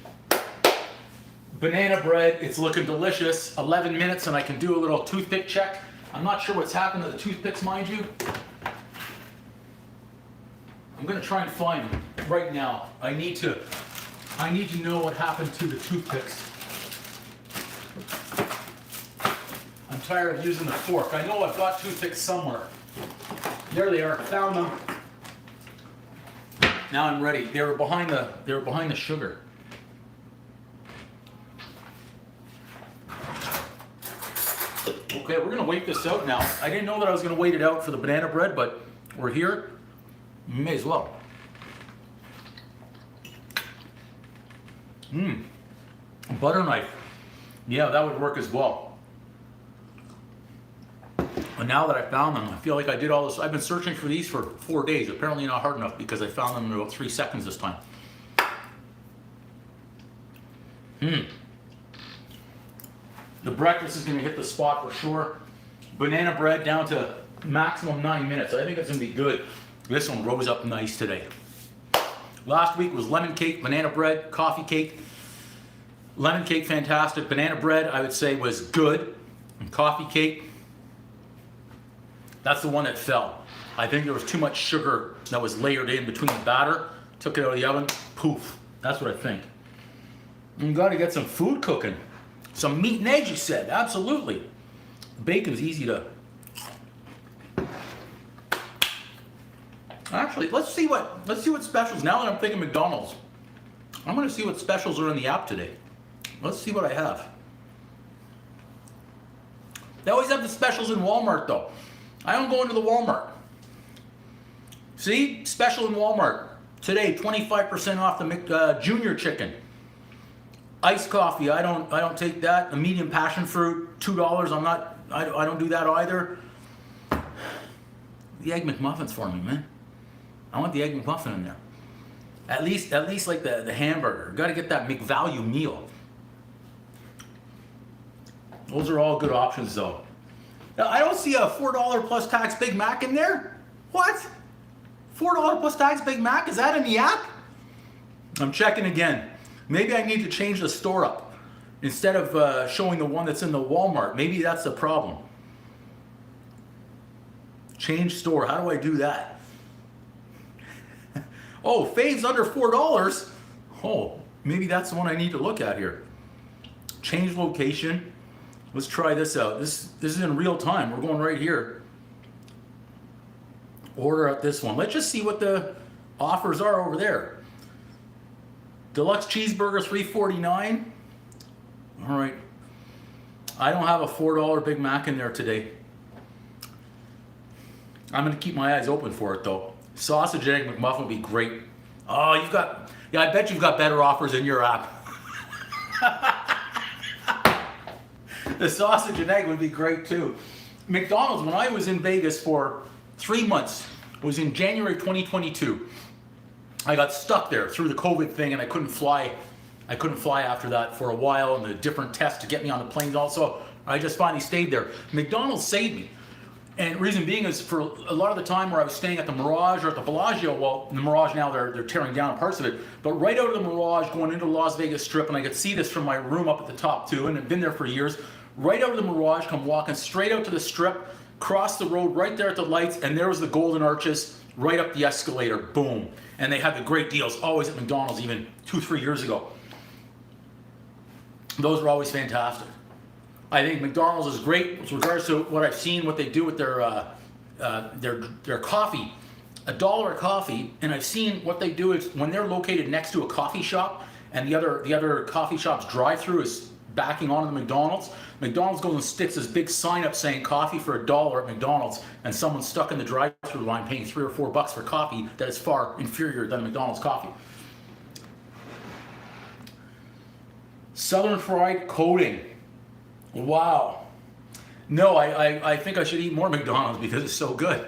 Banana bread, it's looking delicious. 11 minutes and I can do a little toothpick check. I'm not sure what's happened to the toothpicks, mind you. I'm gonna try and find them right now. I need to know what happened to the toothpicks. I'm tired of using the fork. I know I've got toothpicks somewhere. There they are, found them. Now I'm ready. They were behind the sugar. Okay, we're gonna wait this out now. I didn't know that I was gonna wait it out for the banana bread, but we're here. May as well. Butter knife. Yeah, that would work as well. And now that I found them, I feel like I did all this. I've been searching for these for 4 days. Apparently not hard enough because I found them in about 3 seconds this time. The breakfast is going to hit the spot for sure. Banana bread down to maximum 9 minutes. I think it's going to be good. This one rose up nice today. Last week was lemon cake, banana bread, coffee cake. Lemon cake, fantastic. Banana bread, I would say, was good. And coffee cake, that's the one that fell. I think there was too much sugar that was layered in between the batter. Took it out of the oven, poof. That's what I think. You got to get some food cooking. Some meat and eggs, you said. Absolutely. Bacon's easy to... Actually, let's see what specials. Now that I'm thinking McDonald's, I'm going to see what specials are in the app today. Let's see what I have. They always have the specials in Walmart, though. I don't go into the Walmart. See? Special in Walmart. Today, 25% off the Junior Chicken. Iced coffee, I don't take that. A medium passion fruit, $2. I don't do that either. The Egg McMuffins for me, man. I want the Egg McMuffin in there. At least like the hamburger. Got to get that McValue meal. Those are all good options, though. Now, I don't see a $4 plus tax Big Mac in there. What? $4 plus tax Big Mac? Is that in the app? I'm checking again. Maybe I need to change the store up. Instead of showing the one that's in the Walmart. Maybe that's the problem. Change store. How do I do that? Oh, faves under $4. Oh, maybe that's the one I need to look at here. Change location. Let's try this out. This is in real time. We're going right here. Order out this one. Let's just see what the offers are over there. Deluxe cheeseburger, $3.49. All right. I don't have a $4 Big Mac in there today. I'm gonna keep my eyes open for it though. Sausage and egg McMuffin would be great. Oh, yeah, I bet you've got better offers in your app. The sausage and egg would be great too. McDonald's, when I was in Vegas for 3 months, it was in January 2022. I got stuck there through the COVID thing and I couldn't fly. I couldn't fly after that for a while, and the different tests to get me on the planes also. I just finally stayed there. McDonald's saved me. And reason being is for a lot of the time where I was staying at the Mirage or at the Bellagio, well, the Mirage now they're tearing down parts of it, but right out of the Mirage going into the Las Vegas Strip, and I could see this from my room up at the top too, and I've been there for years, right out of the Mirage, come walking straight out to the Strip, cross the road right there at the lights, and there was the Golden Arches, right up the escalator, boom. And they had the great deals, always at McDonald's, even 2-3 years ago. Those were always fantastic. I think McDonald's is great with regards to what I've seen, what they do with their coffee, $1 a coffee, and I've seen what they do is when they're located next to a coffee shop, and the other coffee shop's drive-through is backing onto the McDonald's. McDonald's goes and sticks this big sign up saying coffee for $1 at McDonald's, and someone's stuck in the drive-through line paying $3 or $4 for coffee that is far inferior than McDonald's coffee. Southern fried coating. Wow. No, I think I should eat more McDonald's because it's so good.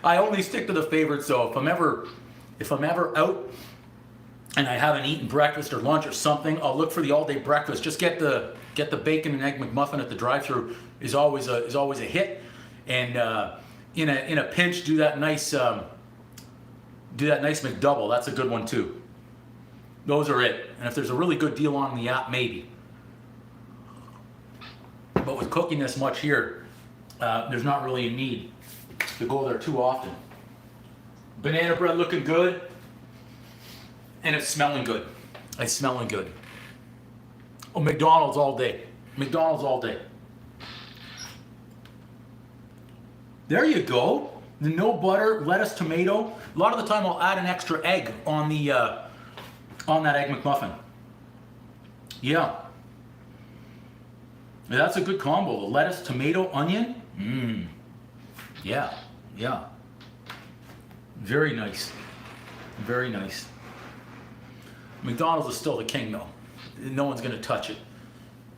I only stick to the favorites though. If I'm ever out and I haven't eaten breakfast or lunch or something, I'll look for the all-day breakfast. Just get the bacon and egg McMuffin at the drive-thru is always a hit. And in a pinch, do that nice McDouble. That's a good one too. Those are it. And if there's a really good deal on the app, maybe. But with cooking this much here, there's not really a need to go there too often. Banana bread looking good. And it's smelling good. It's smelling good. Oh, McDonald's all day. McDonald's all day. There you go. The no butter, lettuce, tomato. A lot of the time I'll add an extra egg on that egg McMuffin. Yeah. That's a good combo. The lettuce, tomato, onion. Mmm. Yeah. Yeah. Very nice. Very nice. McDonald's is still the king though. No one's gonna touch it.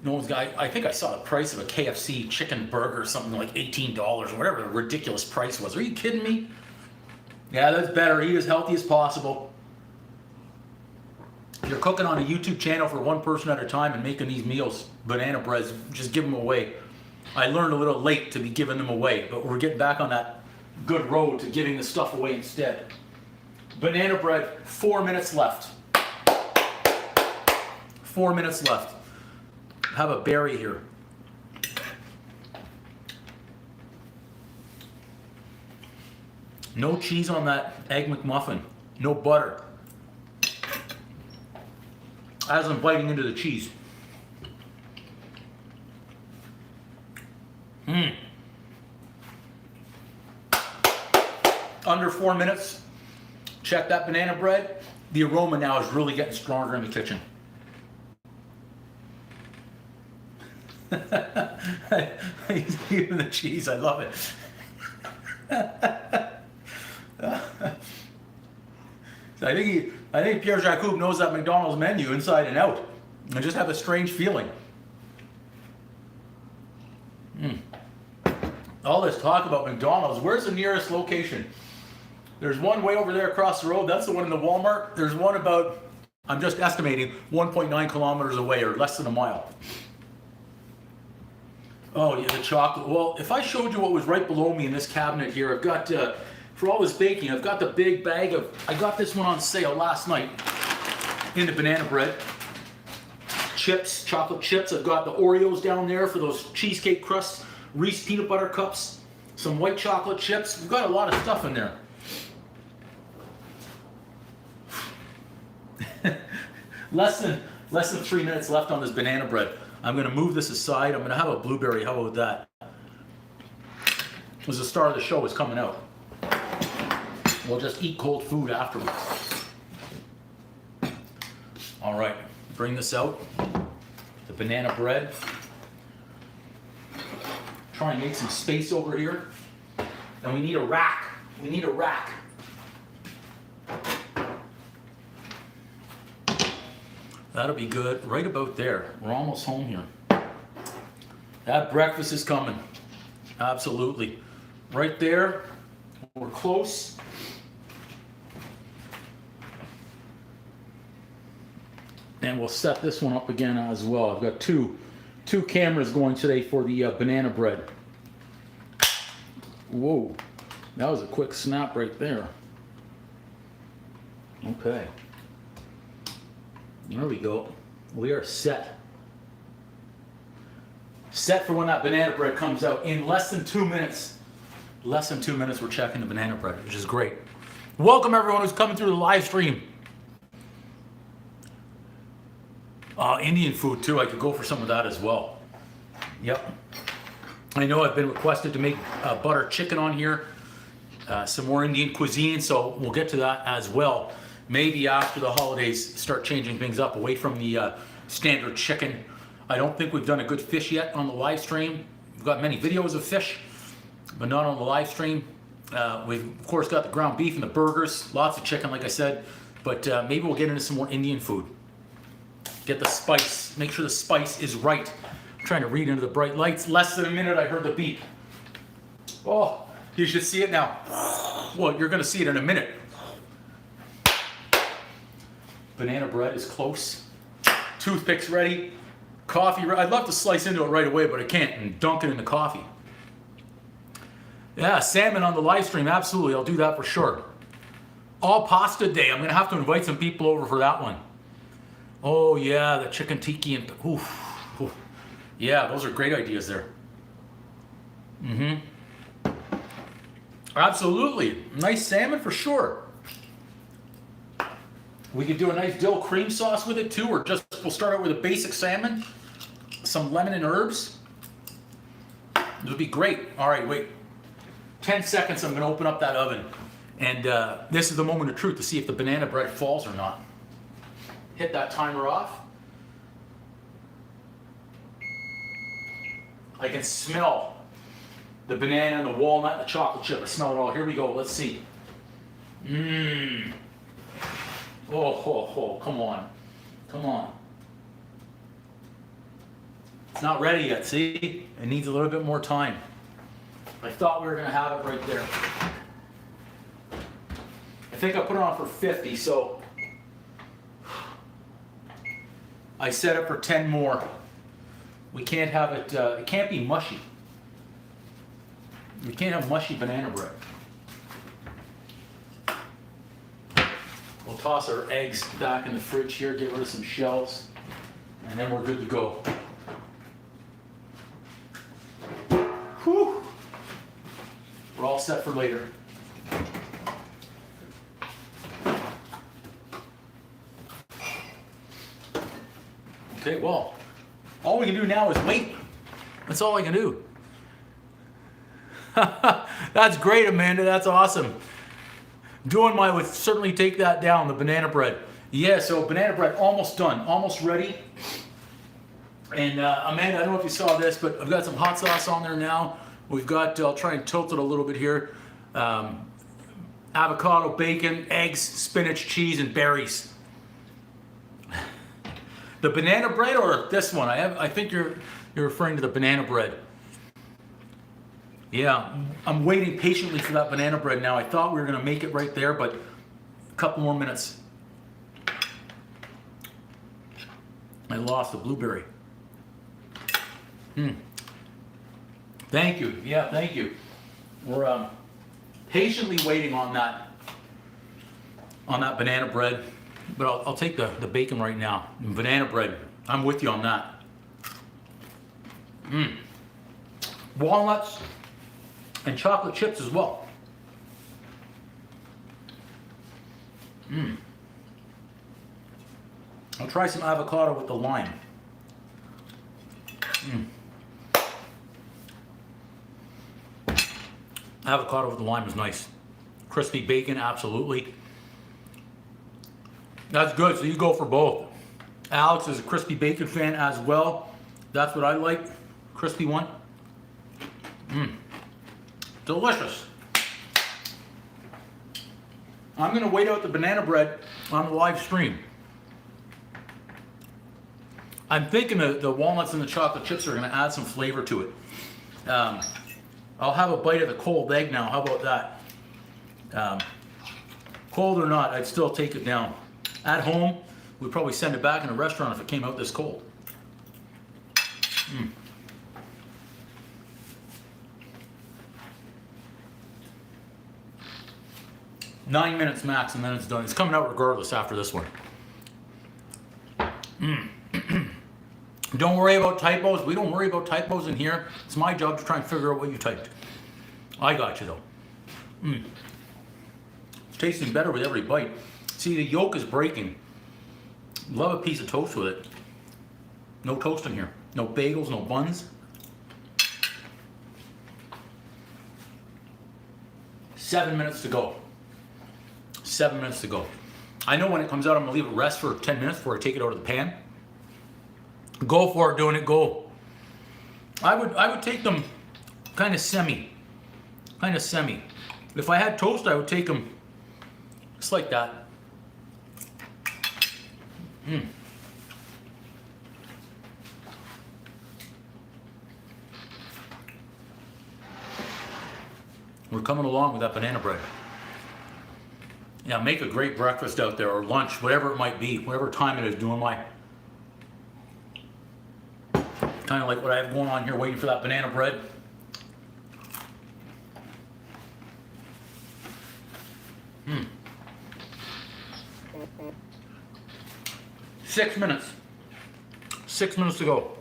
No one's got. I think I saw the price of a KFC chicken burger, something like $18 or whatever the ridiculous price was. Are you kidding me? Yeah, that's better. Eat as healthy as possible. If you're cooking on a YouTube channel for one person at a time and making these meals, banana breads, just give them away. I learned a little late to be giving them away, but we're getting back on that good road to giving the stuff away instead. Banana bread, 4 minutes left. 4 minutes left. Have a berry here. No cheese on that egg McMuffin. No butter. As I'm biting into the cheese. Under 4 minutes. Check that banana bread. The aroma now is really getting stronger in the kitchen. Even the cheese, I love it. I think Pierre Jacob knows that McDonald's menu inside and out. I just have a strange feeling. All this talk about McDonald's, where's the nearest location? There's one way over there across the road. That's the one in the Walmart. There's one about, I'm just estimating, 1.9 kilometers away or less than a mile. Oh yeah, the chocolate. Well, if I showed you what was right below me in this cabinet here, I've got, for all this baking, I've got the big bag of, I got this one on sale last night in the banana bread. Chips, chocolate chips. I've got the Oreos down there for those cheesecake crusts, Reese peanut butter cups, some white chocolate chips. We've got a lot of stuff in there. less than 3 minutes left on this banana bread. I'm going to move this aside. I'm going to have a blueberry. How about that? As the star of the show is coming out. We'll just eat cold food afterwards. All right, bring this out. The banana bread. Try and make some space over here. And we need a rack. We need a rack. That'll be good right about there. We're almost home here. That breakfast is coming. Absolutely. Right there. We're close. And we'll set this one up again as well. I've got two cameras going today for the banana bread. Whoa, that was a quick snap right there. Okay. There we go. We are set. Set for when that banana bread comes out in less than 2 minutes. Less than 2 minutes, we're checking the banana bread, which is great. Welcome everyone who's coming through the live stream. Indian food too, I could go for some of that as well. Yep. I know I've been requested to make butter chicken on here. Some more Indian cuisine, so we'll get to that as well. Maybe after the holidays, start changing things up away from the standard chicken. I don't think we've done a good fish yet on the live stream. We've got many videos of fish, but not on the live stream. We've of course got the ground beef and the burgers, lots of chicken like I said, but maybe we'll get into some more Indian food. Get the spice, make sure the spice is right. I'm trying to read into the bright lights. Less than a minute, I heard the beep. Oh, you should see it now. Well, you're gonna see it in a minute. Banana bread is close. Toothpicks ready. Coffee, I'd love to slice into it right away, but I can't, and dunk it in the coffee. Yeah, salmon on the live stream, absolutely, I'll do that for sure. All pasta day, I'm gonna have to invite some people over for that one. Oh yeah, the chicken tiki and oof, oof. Yeah, those are great ideas there. Absolutely, nice salmon for sure. We could do a nice dill cream sauce with it too, or just we'll start out with a basic salmon, some lemon and herbs. It would be great. All right, wait. 10 seconds, I'm gonna open up that oven. And this is the moment of truth to see if the banana bread falls or not. Hit that timer off. I can smell the banana and the walnut and the chocolate chip. I smell it all. Here we go. Let's see. Oh, come on. Come on. It's not ready yet, see? It needs a little bit more time. I thought we were going to have it right there. I think I put it on for 50, so I set it for 10 more. We can't have it, it can't be mushy. We can't have mushy banana bread. We'll toss our eggs back in the fridge here, get rid of some shells, and then we're good to go. Whew. We're all set for later. Okay, well, all we can do now is wait. That's all I can do. That's great, Amanda. That's awesome. Doing my would certainly take that down, the banana bread. Yeah, so banana bread almost done, almost ready. And Amanda, I don't know if you saw this, but I've got some hot sauce on there now. We've got, I'll try and tilt it a little bit here. Avocado, bacon, eggs, spinach, cheese, and berries. The banana bread or this one? I think you're referring to the banana bread. Yeah, I'm waiting patiently for that banana bread now. I thought we were going to make it right there, but a couple more minutes. I lost the blueberry. Thank you. Yeah, thank you. We're patiently waiting on that banana bread. But I'll take the bacon right now. Banana bread. I'm with you on that. Walnuts and chocolate chips as well. I'll try some avocado with the lime. Avocado with the lime is nice. Crispy bacon, absolutely. That's good, so you go for both. Alex is a crispy bacon fan as well. That's what I like, crispy one. Delicious. I'm gonna wait out the banana bread on the live stream. I'm thinking the walnuts and the chocolate chips are gonna add some flavor to it. I'll have a bite of the cold egg now. How about that? Cold or not, I'd still take it down. At home, we'd probably send it back in a restaurant if it came out this cold. 9 minutes max, and then it's done. It's coming out regardless after this one. Don't worry about typos. We don't worry about typos in here. It's my job to try and figure out what you typed. I got you though. It's tasting better with every bite. See, the yolk is breaking. Love a piece of toast with it. No toast in here. No bagels, no buns. 7 minutes to go. 7 minutes to go. I know when it comes out, I'm gonna leave it rest for 10 minutes before I take it out of the pan. Go for it, doing it, go. I would take them kind of semi. If I had toast, I would take them just like that. We're coming along with that banana bread. Yeah, make a great breakfast out there, or lunch, whatever it might be, whatever time it is, doing my, kind of like what I have going on here, waiting for that banana bread. Hmm. 6 minutes. 6 minutes to go.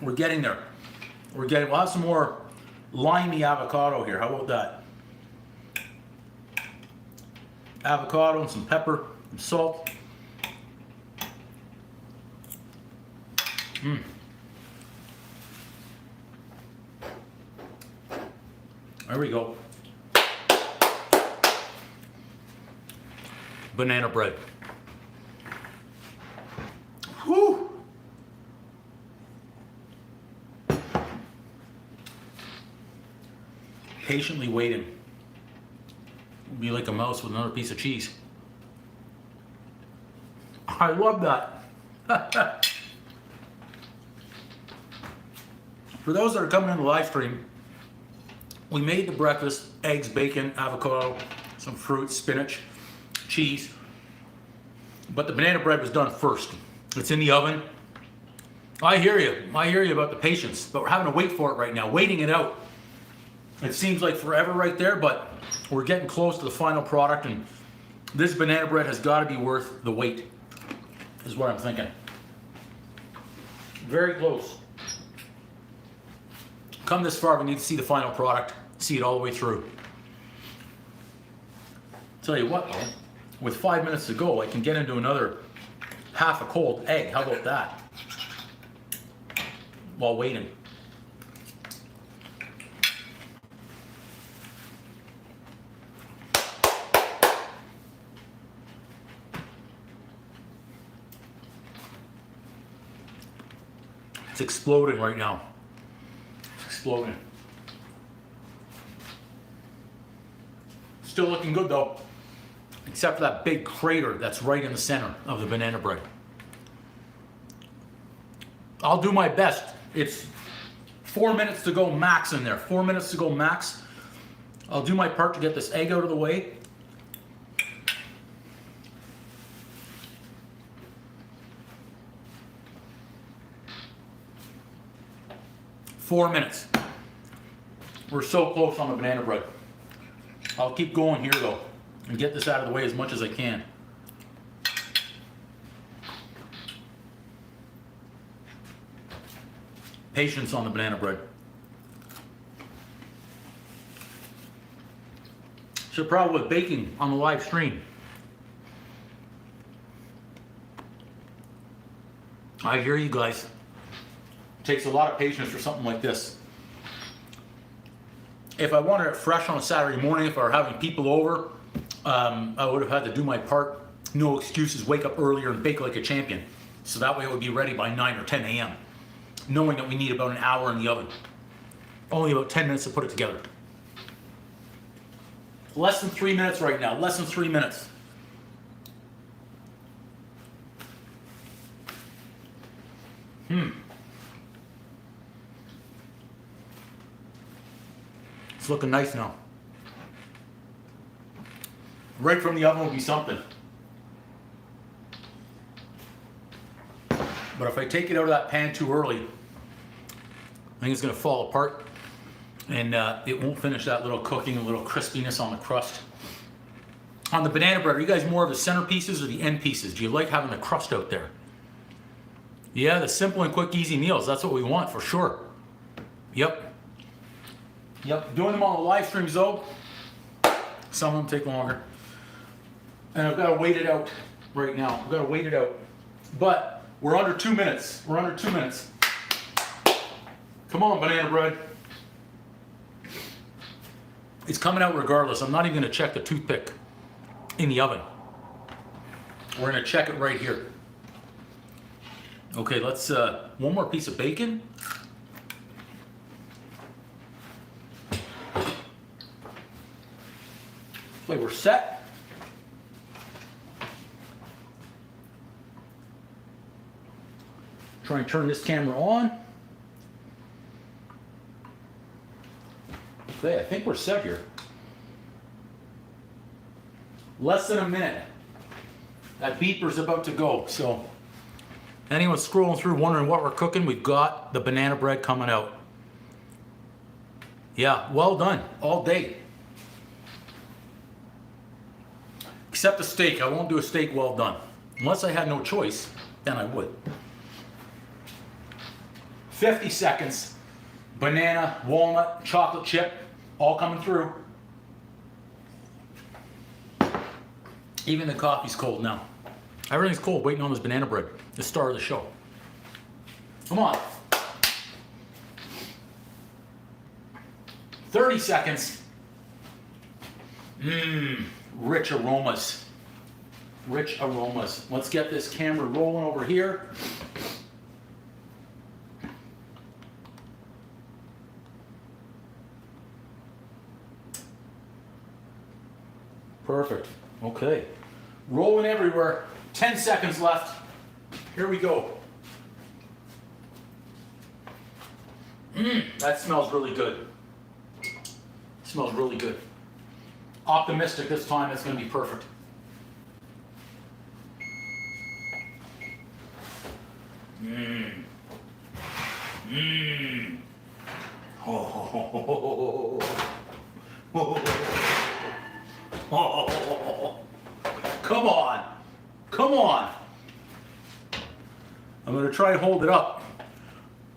We're getting there. We'll have some more limey avocado here. How about that? Avocado and some pepper, some salt. There we go. Banana bread. Whew. Patiently waiting. Be like a mouse with another piece of cheese. I love that. For those that are coming in the live stream, we made the breakfast: eggs, bacon, avocado, some fruit, spinach, cheese. But the banana bread was done first. It's in the oven. I hear you. I hear you about the patience, but we're having to wait for it right now, waiting it out. It seems like forever right there, but we're getting close to the final product, and this banana bread has got to be worth the wait, is what I'm thinking. Very close. Come this far, we need to see the final product, see it all the way through. Tell you what though, with 5 minutes to go, I can get into another half a cold egg. How about that? While waiting. It's exploding right now. It's exploding. Still looking good though, except for that big crater that's right in the center of the banana bread. I'll do my best. It's 4 minutes to go max in there. 4 minutes to go max. I'll do my part to get this egg out of the way. Four minutes. We're so close on the banana bread. I'll keep going here though and get this out of the way as much as I can. Patience on the banana bread. Should probably with baking on the live stream. I hear you guys. It takes a lot of patience for something like this. If I wanted it fresh on a Saturday morning, if I were having people over, I would have had to do my part. No excuses, wake up earlier and bake like a champion. So that way it would be ready by 9 or 10 a.m. knowing that we need about an hour in the oven. Only about 10 minutes to put it together. Less than 3 minutes right now, less than 3 minutes. It's looking nice now. Right from the oven will be something. But if I take it out of that pan too early, I think it's going to fall apart, and it won't finish that little cooking, a little crispiness on the crust. On the banana bread, are you guys more of the center pieces or the end pieces? Do you like having the crust out there? Yeah, the simple and quick, easy meals. That's what we want for sure. Yep. Doing them on the live streams though, some of them take longer. And I've got to wait it out right now. I've got to wait it out. But we're under 2 minutes. We're under 2 minutes. Come on, banana bread. It's coming out regardless. I'm not even going to check the toothpick in the oven. We're going to check it right here. Okay, let's, one more piece of bacon. Okay, we're set. Try and turn this camera on. Okay, I think we're set here. Less than a minute. That beeper's about to go, so anyone scrolling through wondering what we're cooking, we've got the banana bread coming out. Yeah, well done, all day. Except the steak, I won't do a steak well done. Unless I had no choice, then I would. 50 seconds, banana, walnut, chocolate chip, all coming through. Even the coffee's cold now. Everything's cold, waiting on this banana bread, the star of the show. Come on. 30 seconds. Rich aromas. Rich aromas. Let's get this camera rolling over here. Perfect. Okay. Rolling everywhere. 10 seconds left. Here we go. That smells really good. Smells really good. Optimistic this time it's going to be perfect. Come on. Come on. I'm going to try and hold it up.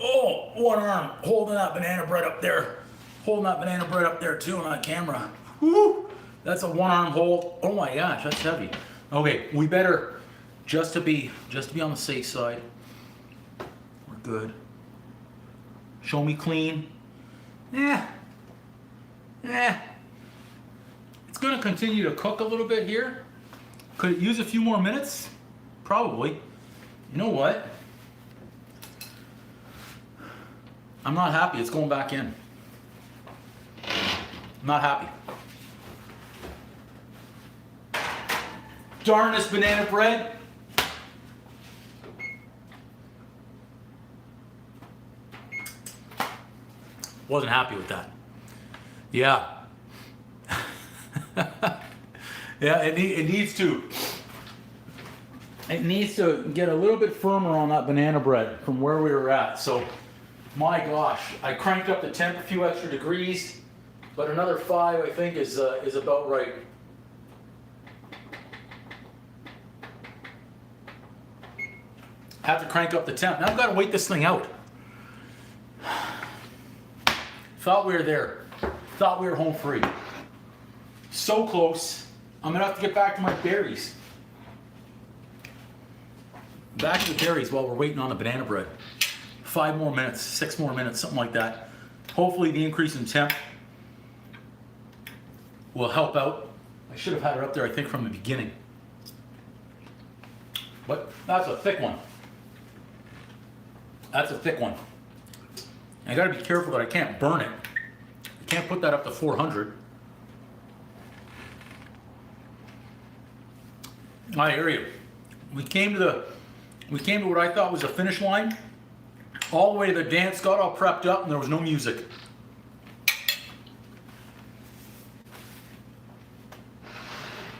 Oh, one arm holding that banana bread up there. Holding that banana bread up there too on that camera. Woo! That's a one arm hold. Oh my gosh, that's heavy. Okay, we better, just to be on the safe side. We're good. Show me clean. Yeah. It's going to continue to cook a little bit here. Could it use a few more minutes? Probably. You know what? I'm not happy. It's going back in. I'm not happy. Darn this banana bread. Wasn't happy with that. Yeah. Yeah, it needs to. It needs to get a little bit firmer on that banana bread from where we were at. So, my gosh, I cranked up the temp a few extra degrees, but another 5 I think is about right. Have to crank up the temp. Now I've got to wait this thing out. Thought we were there. Thought we were home free. So close. I'm gonna have to get back to my berries. Back to the berries while we're waiting on the banana bread. 5 more minutes, 6 more minutes, something like that. Hopefully the increase in temp will help out. I should have had it up there, I think, from the beginning. But that's a thick one. That's a thick one. I gotta be careful that I can't burn it. I can't put that up to 400. I hear you. We came to what I thought was a finish line. All the way to the dance, got all prepped up, and there was no music.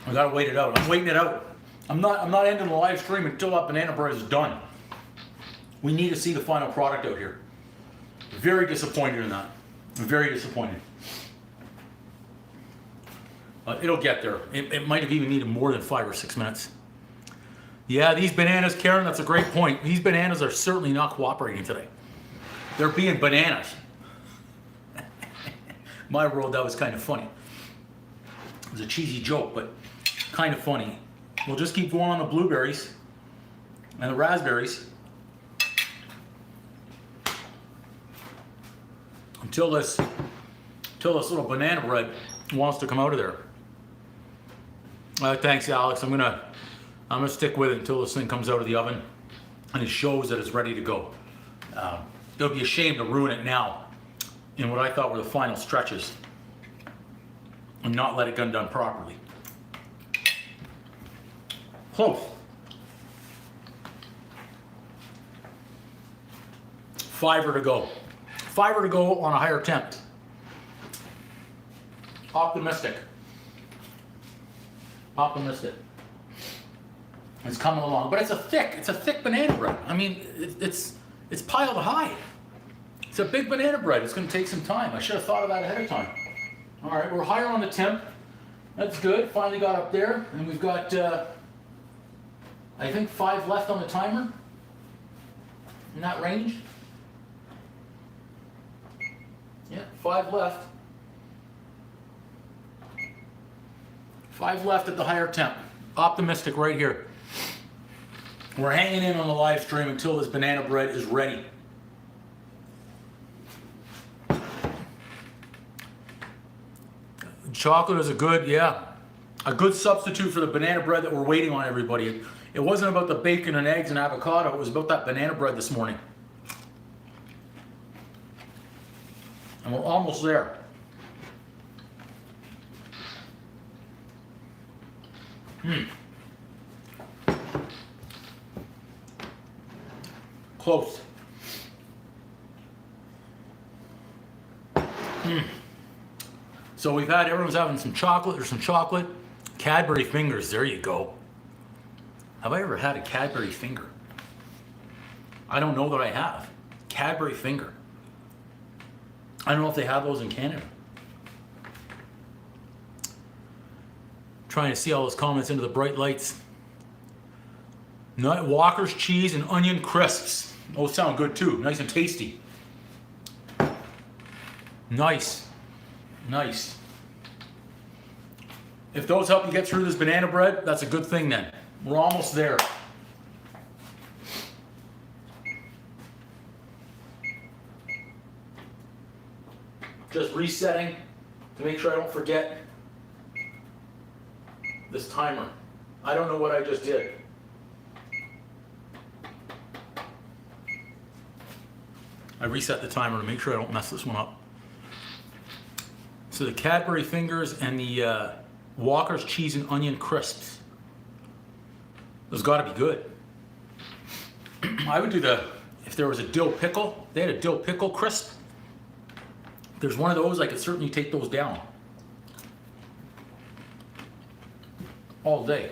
I gotta wait it out. I'm waiting it out. I'm not ending the live stream until that banana bread is done. We need to see the final product out here. Very disappointed in that. Very disappointed. It'll get there. It might have even needed more than 5 or 6 minutes. Yeah, these bananas, Karen, that's a great point. These bananas are certainly not cooperating today. They're being bananas. My world, that was kind of funny. It was a cheesy joke, but kind of funny. We'll just keep going on the blueberries and the raspberries until this little banana bread wants to come out of there. Thanks, Alex. I'm gonna stick with it until this thing comes out of the oven and it shows that it's ready to go. It would be a shame to ruin it now in what I thought were the final stretches and not let it get done properly. Close. 5 to go. 5 to go on a higher temp. Optimistic. It's coming along, but it's a thick banana bread. I mean, it's piled high. It's a big banana bread. It's going to take some time. I should have thought of that ahead of time. All right, we're higher on the temp. That's good. Finally got up there, and we've got I think 5 left on the timer. In that range. Yeah, 5 left. 5 left at the higher temp. Optimistic right here. We're hanging in on the live stream until this banana bread is ready. Chocolate is a good substitute for the banana bread that we're waiting on, everybody. It wasn't about the bacon and eggs and avocado. It was about that banana bread this morning. And we're almost there. Close. So everyone's having some chocolate. There's some chocolate. Cadbury fingers, there you go. Have I ever had a Cadbury finger? I don't know that I have. Cadbury finger. I don't know if they have those in Canada. Trying to see all those comments into the bright lights. Walker's cheese and onion crisps. Those sound good too. Nice and tasty. Nice. If those help you get through this banana bread, that's a good thing then. We're almost there. Just resetting to make sure I don't forget this timer. I don't know what I just did. I reset the timer to make sure I don't mess this one up. So the Cadbury fingers and the Walker's cheese and onion crisps. Those got to be good. I would do if there was a dill pickle, they had a dill pickle crisp. If there's one of those, I could certainly take those down. All day.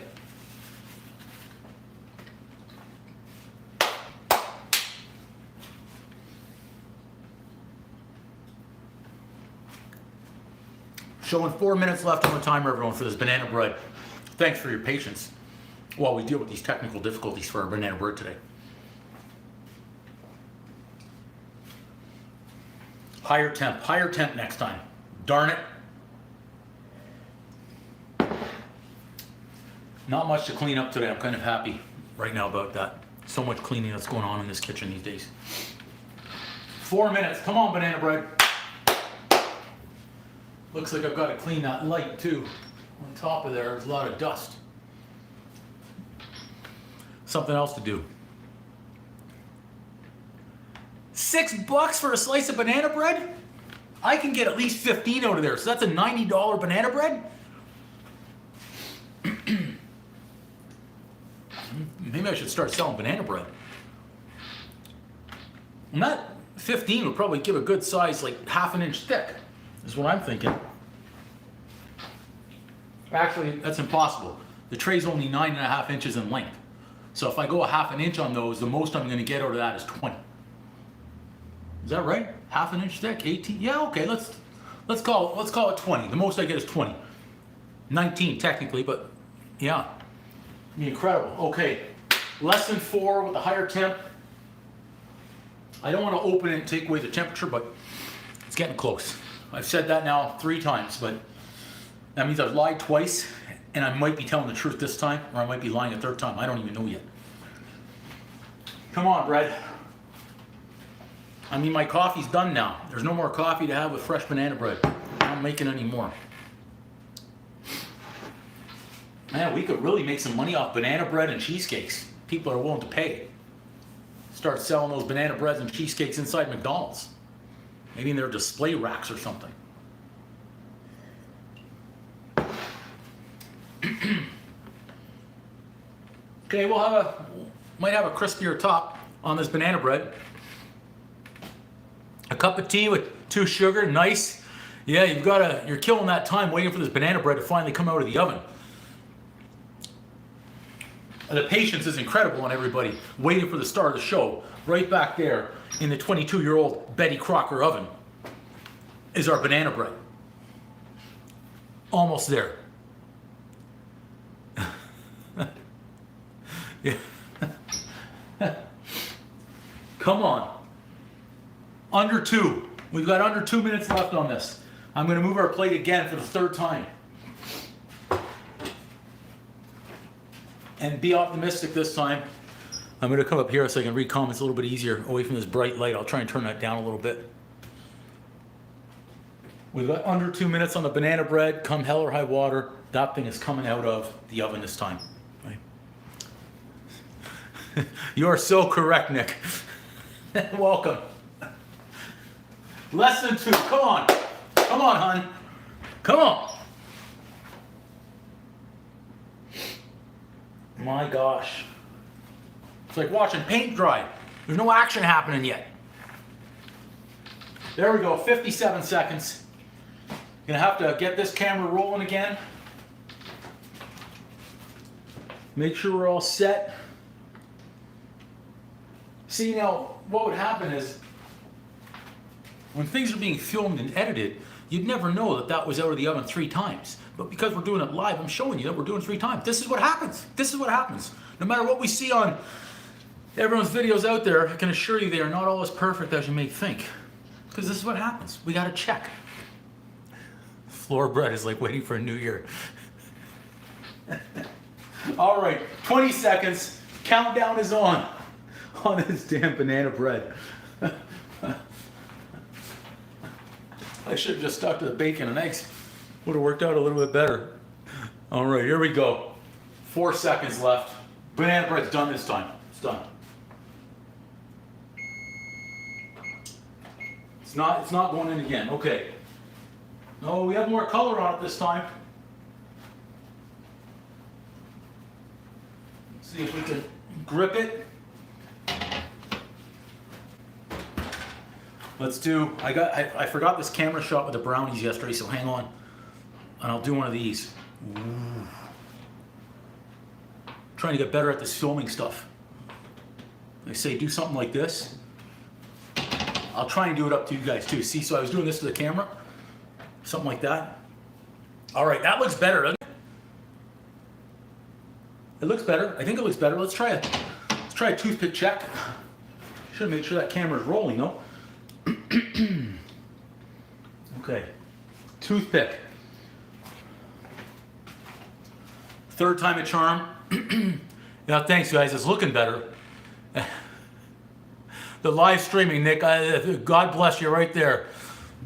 Showing 4 minutes left on the timer, everyone, for this banana bread. Thanks for your patience while we deal with these technical difficulties for our banana bread today. Higher temp next time. Darn it. Not much to clean up today. I'm kind of happy right now about that. So much cleaning that's going on in this kitchen these days. 4 minutes. Come on, banana bread. Looks like I've got to clean that light too. On top of there's a lot of dust. Something else to do. $6 for a slice of banana bread? I can get at least 15 out of there. So that's a $90 banana bread? maybe I should start selling banana bread. And that 15 would probably give a good size, like half an inch thick, is what I'm thinking. Actually, that's impossible. The tray's only 9.5 inches in length. So if I go a half an inch on those, the most I'm gonna get out of that is 20. Is that right? Half an inch thick, 18? Yeah, okay, let's call it 20. The most I get is 20. 19 technically, but yeah. Incredible. Okay, lesson 4 with the higher temp. I don't want to open it and take away the temperature, but it's getting close. I've said that now 3 times, but that means I've lied twice, and I might be telling the truth this time, or I might be lying a 3rd time. I don't even know yet. Come on, bread. I mean, my coffee's done now. There's no more coffee to have with fresh banana bread. I'm not making any more. Man, we could really make some money off banana bread and cheesecakes. People are willing to pay. Start selling those banana breads and cheesecakes inside McDonald's. Maybe in their display racks or something. Okay, might have a crispier top on this banana bread. A cup of tea with 2 sugar, nice. Yeah, you're killing that time waiting for this banana bread to finally come out of the oven. The patience is incredible on everybody waiting for the start of the show. Right back there in the 22-year-old Betty Crocker oven is our banana bread. Almost there. Yeah. Come on. Under 2. We've got under 2 minutes left on this. I'm going to move our plate again for the 3rd time. And be optimistic this time. I'm going to come up here so I can read comments a little bit easier away from this bright light. I'll try and turn that down a little bit. We've got under 2 minutes on the banana bread. Come hell or high water, that thing is coming out of the oven this time. Right? You are so correct, Nick. Welcome. Lesson 2. Come on. Come on, hon. Come on. My gosh. It's like watching paint dry. There's no action happening yet. There we go, 57 seconds. Gonna have to get this camera rolling again. Make sure we're all set. See, now, what would happen is, when things are being filmed and edited, you'd never know that that was out of the oven 3 times. But because we're doing it live, I'm showing you that we're doing it 3 times. This is what happens. This is what happens. No matter what we see on everyone's videos out there, I can assure you they are not all as perfect as you may think. Because this is what happens. We got to check. Floor bread is like waiting for a new year. All right, 20 seconds. Countdown is on this damn banana bread. I should have just stuck to the bacon and eggs. Would have worked out a little bit better. All right, here we go. 4 seconds left. Banana bread's done this time. It's done. It's not going in again. Okay. No, we have more color on it this time. Let's see if we can grip it. Let's do, I forgot this camera shot with the brownies yesterday, so hang on. And I'll do one of these. Ooh. Trying to get better at this filming stuff. They say do something like this. I'll try and do it up to you guys too. See, so I was doing this to the camera. Something like that. All right, that looks better, doesn't it? It looks better. I think it looks better. Let's try a toothpick check. Should make sure that camera's rolling though. Okay, toothpick. 3rd time a charm. Yeah, thanks guys, it's looking better. The live streaming, Nick, God bless you right there.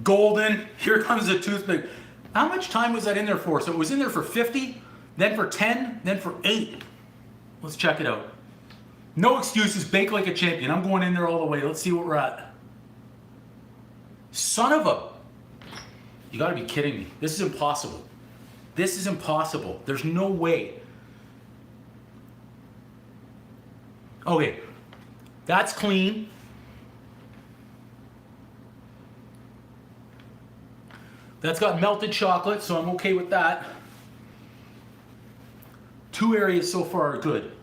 Golden, here comes the toothpick. How much time was that in there for? So it was in there for 50, then for 10, then for 8. Let's check it out. No excuses, bake like a champion. I'm going in there all the way. Let's see what we're at. Son of a... You gotta be kidding me. This is impossible. This is impossible. There's no way. Okay, that's clean. That's got melted chocolate, so I'm okay with that. 2 areas so far are good.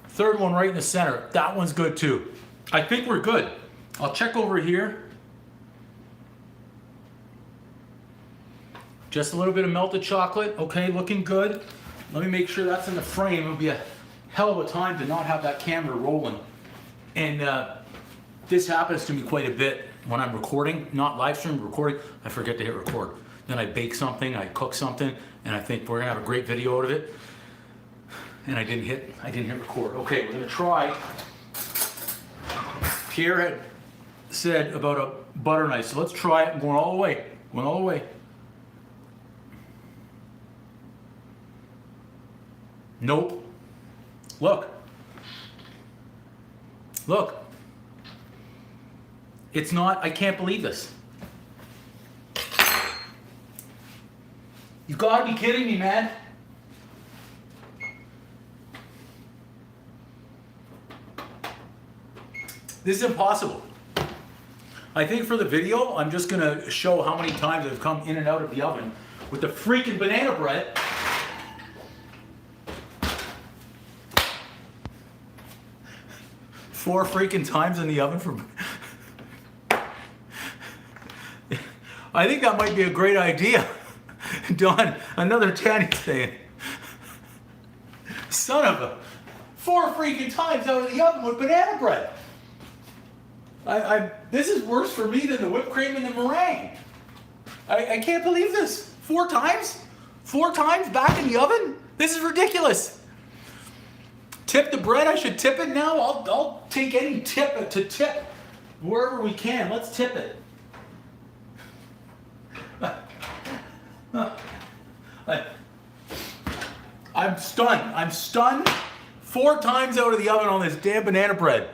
Third one right in the center, that one's good too. I think we're good. I'll check over here. Just a little bit of melted chocolate. Okay, looking good. Let me make sure that's in the frame. It'll be a hell of a time to not have that camera rolling. And this happens to me quite a bit when I'm recording, not live stream, recording. I forget to hit record. Then I bake something, I cook something, and I think we're gonna have a great video out of it. And I didn't hit record. Okay, we're gonna try. Pierre had said about a butter knife, so let's try it. I'm going all the way. Going all the way. Nope. Look. Look. It's not, I can't believe this. You gotta be kidding me, man. This is impossible. I think for the video, I'm just gonna show how many times I've come in and out of the oven with the freaking banana bread. Four freaking times in the oven for... I think that might be a great idea. Don, another Chinese thing. Son of a... 4 freaking times out of the oven with banana bread. This is worse for me than the whipped cream and the meringue. I can't believe this. 4 times? 4 times back in the oven? This is ridiculous. Tip the bread. I should tip it now. I'll take any tip to tip wherever we can. Let's tip it. I'm stunned. I'm stunned. 4 times out of the oven on this damn banana bread.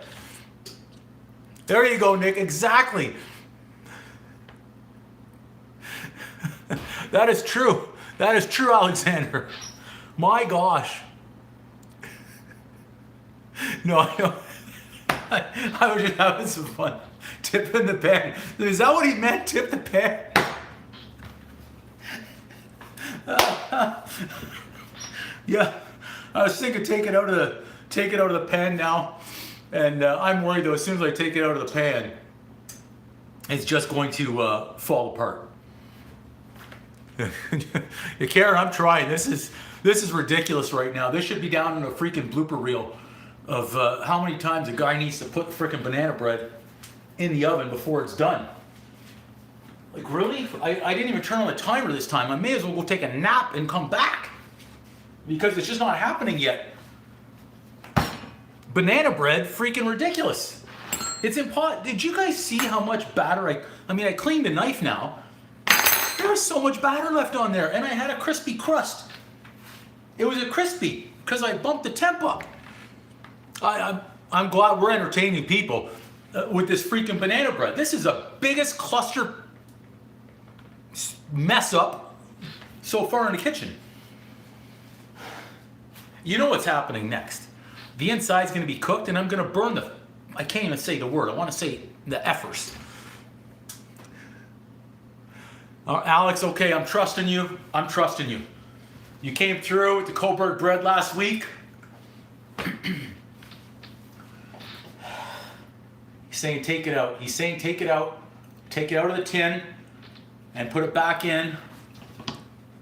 There you go, Nick. Exactly. That is true. That is true, Alexander. My gosh. No, I know. I was just having some fun. Tipping the pan. Is that what he meant? Tip the pan? Yeah. I was thinking take it out of the pan now. And I'm worried though, as soon as I take it out of the pan, it's just going to fall apart. Karen, I'm trying. This is ridiculous right now. This should be down in a freaking blooper reel of how many times a guy needs to put freaking banana bread in the oven before it's done. Like really? I didn't even turn on the timer this time. I may as well go take a nap and come back because it's just not happening yet. Banana bread, freaking ridiculous. It's impossible. Did you guys see how much batter I mean, I cleaned the knife now. There was so much batter left on there, and I had a crispy crust. It was a crispy because I bumped the temp up. I'm glad we're entertaining people with this freaking banana bread. This is the biggest cluster mess up so far in the kitchen. You know what's happening next. The inside's going to be cooked and I'm going to burn I can't even say the word. I want to say the F-ers. Alex, okay, I'm trusting you. I'm trusting you. You came through with the Coburg bread last week. He's saying take it out. He's saying take it out. Take it out of the tin and put it back in.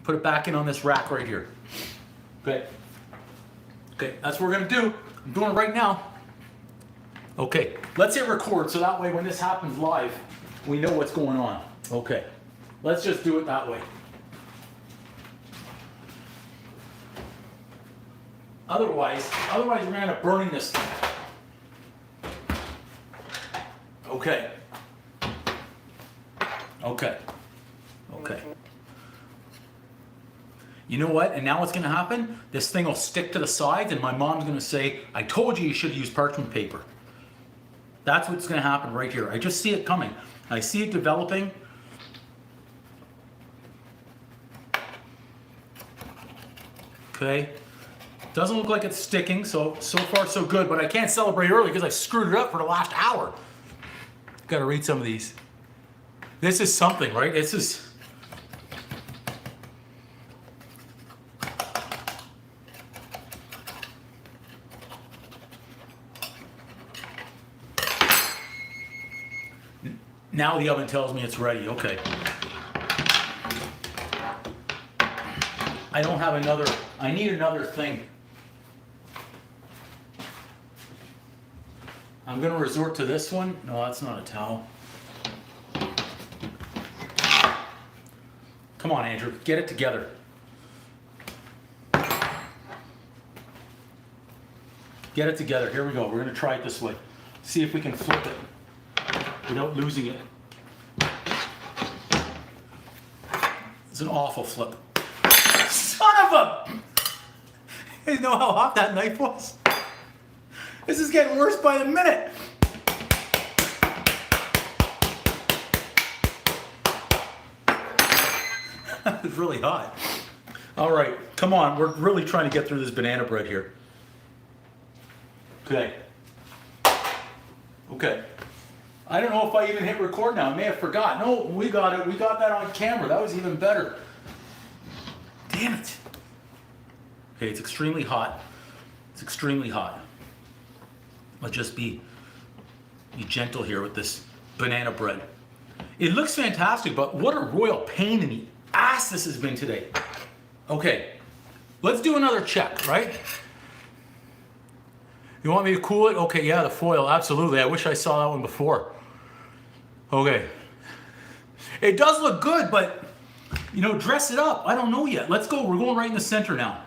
Put it back in on this rack right here. Okay. Okay, that's what we're going to do. I'm doing it right now. Okay, let's hit record so that way when this happens live, we know what's going on. Okay, let's just do it that way. Otherwise we're going to end up burning this thing. Okay. Okay. Okay. You know what? And now what's going to happen? This thing will stick to the sides and my mom's going to say, I told you should use parchment paper. That's what's going to happen right here. I just see it coming. I see it developing. Okay. Doesn't look like it's sticking, so far so good, but I can't celebrate early because I screwed it up for the last hour. Gotta read some of these. This is something, right? This is... Now the oven tells me it's ready. Okay. I don't have another, I need another thing. I'm going to resort to this one. No, that's not a towel. Come on, Andrew, get it together. Get it together. Here we go. We're going to try it this way. See if we can flip it without losing it. It's an awful flip. Son of a... You know how hot that knife was? This is getting worse by the minute. It's really hot. All right, come on. We're really trying to get through this banana bread here. Okay. Okay. I don't know if I even hit record now. I may have forgot. No, we got it. We got that on camera. That was even better. Damn it. Okay, it's extremely hot. It's extremely hot. Let's just be gentle here with this banana bread. It looks fantastic, but what a royal pain in the ass this has been today. Okay, let's do another check, right? You want me to cool it? Okay, yeah, the foil, absolutely. I wish I saw that one before. Okay. It does look good, but, you know, dress it up. I don't know yet. Let's go. We're going right in the center now.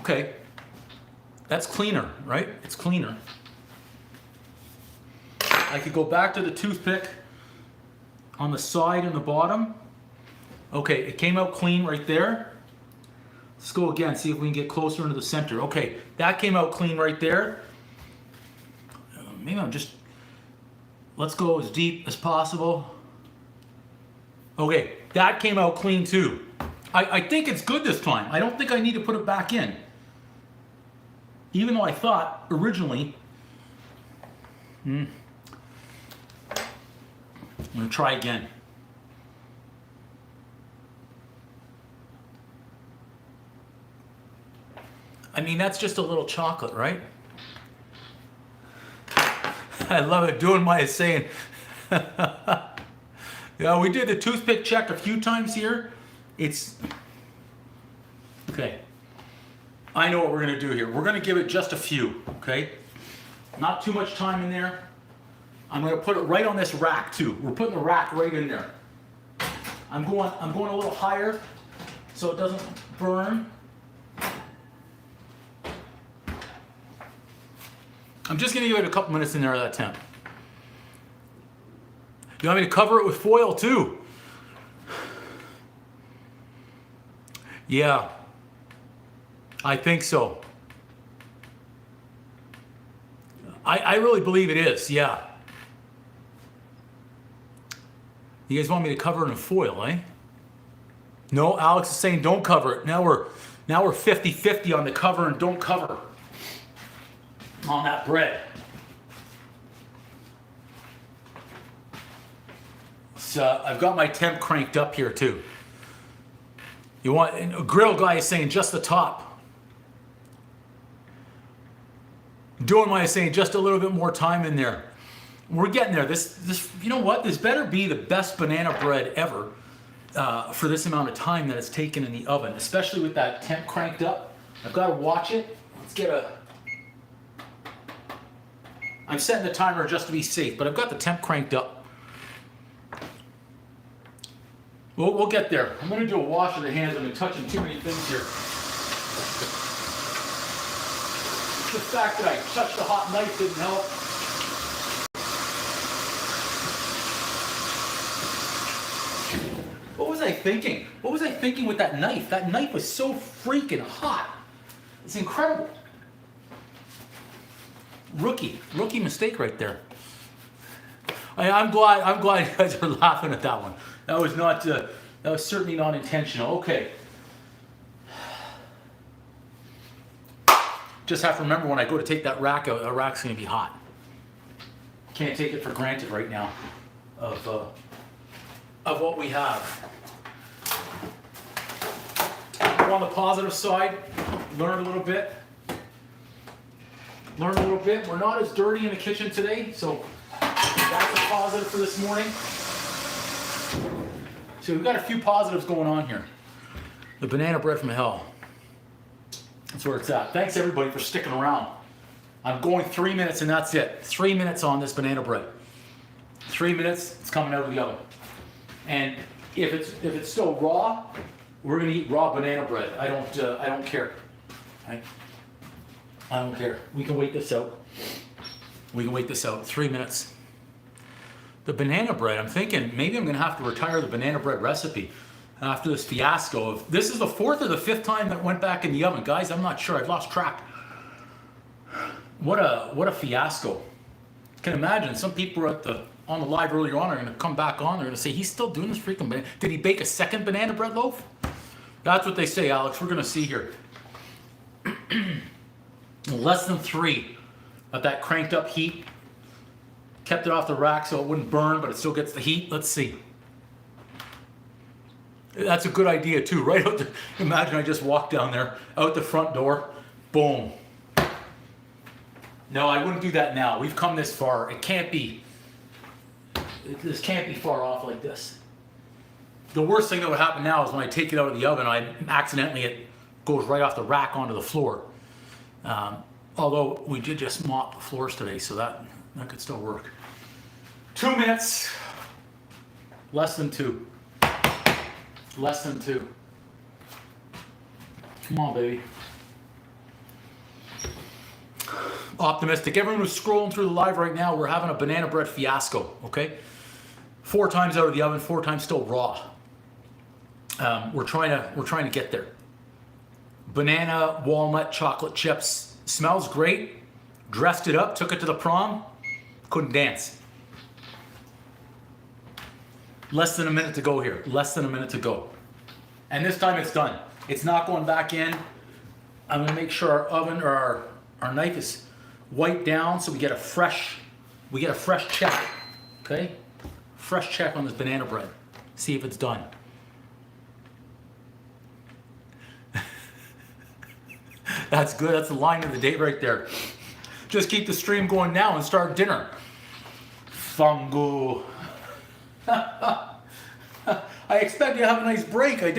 Okay. That's cleaner, right? It's cleaner. I could go back to the toothpick on the side and the bottom. Okay, it came out clean right there. Let's go again, see if we can get closer into the center. Okay, that came out clean right there. Maybe I'm just... Let's go as deep as possible. Okay, that came out clean too. I think it's good this time. I don't think I need to put it back in. Even though I thought originally... I'm going to try again. I mean, that's just a little chocolate, right? I love it. Doing my saying. Yeah, we did the toothpick check a few times here. It's... Okay. I know what we're going to do here. We're going to give it just a few, okay? Not too much time in there. I'm going to put it right on this rack, too. We're putting the rack right in there. I'm going a little higher so it doesn't burn. I'm just going to give it a couple minutes in there at that temp. You want me to cover it with foil too? Yeah, I think so. I really believe it is, yeah. You guys want me to cover it in foil, eh? No, Alex is saying don't cover it. Now we're 50-50 on the cover and don't cover on that bread. So I've got my temp cranked up here too. You want, and a grill guy is saying just the top. Doing my saying just a little bit more time in there. We're getting there. This, you know what? This better be the best banana bread ever for this amount of time that it's taken in the oven, especially with that temp cranked up. I've got to watch it. Let's get a... I'm setting the timer just to be safe, but I've got the temp cranked up. We'll get there. I'm going to do a wash of the hands. I've been touching too many things here. The fact that I touched the hot knife didn't help. What was I thinking? What was I thinking with that knife? That knife was so freaking hot. It's incredible. Rookie mistake right there. I'm glad you guys are laughing at that one. That was not, that was certainly not intentional. Okay. Just have to remember when I go to take that rack out, the rack's gonna be hot. Can't take it for granted right now of what we have. On the positive side, learn a little bit. We're not as dirty in the kitchen today, so that's a positive for this morning. So we've got a few positives going on here. The banana bread from hell. That's where it's at. Thanks everybody for sticking around. I'm going 3 minutes and that's it. 3 minutes on this banana bread. 3 minutes, it's coming out of the oven. And if it's still raw, we're gonna eat raw banana bread. I don't care. I don't care. We can wait this out. 3 minutes. The banana bread, I'm thinking maybe I'm gonna have to retire the banana bread recipe after this fiasco of, this is the 4th or the 5th time that went back in the oven. Guys, I'm not sure, I've lost track. What a fiasco. You can imagine some people are on the live earlier on are gonna come back on, they're gonna say, he's still doing this freaking banana. Did he bake a second banana bread loaf? That's what they say, Alex. We're gonna see here. Less than 3 at that cranked up heat. Kept it off the rack so it wouldn't burn, but it still gets the heat. Let's see. That's a good idea too, right out the, imagine I just walked down there, out the front door, boom. No, I wouldn't do that now. We've come this far. It can't be, this can't be far off like this. The worst thing that would happen now is when I take it out of the oven, it goes right off the rack onto the floor. Although we did just mop the floors today, so that could still work. 2 minutes, less than 2. Less than 2. Come on, baby. Optimistic. Everyone who's scrolling through the live right now, we're having a banana bread fiasco, okay? 4 times out of the oven, 4 times still raw. We're trying to get there. Banana, walnut, chocolate chips. Smells great. Dressed it up, took it to the prom. Couldn't dance. Less than a minute to go here. Less than a minute to go. And this time it's done. It's not going back in. I'm gonna make sure our oven or our knife is wiped down so we get a fresh check. Okay? Fresh check on this banana bread. See if it's done. That's good. That's the line of the day right there. Just keep the stream going now and start dinner. Fungu. I expected to have a nice break. I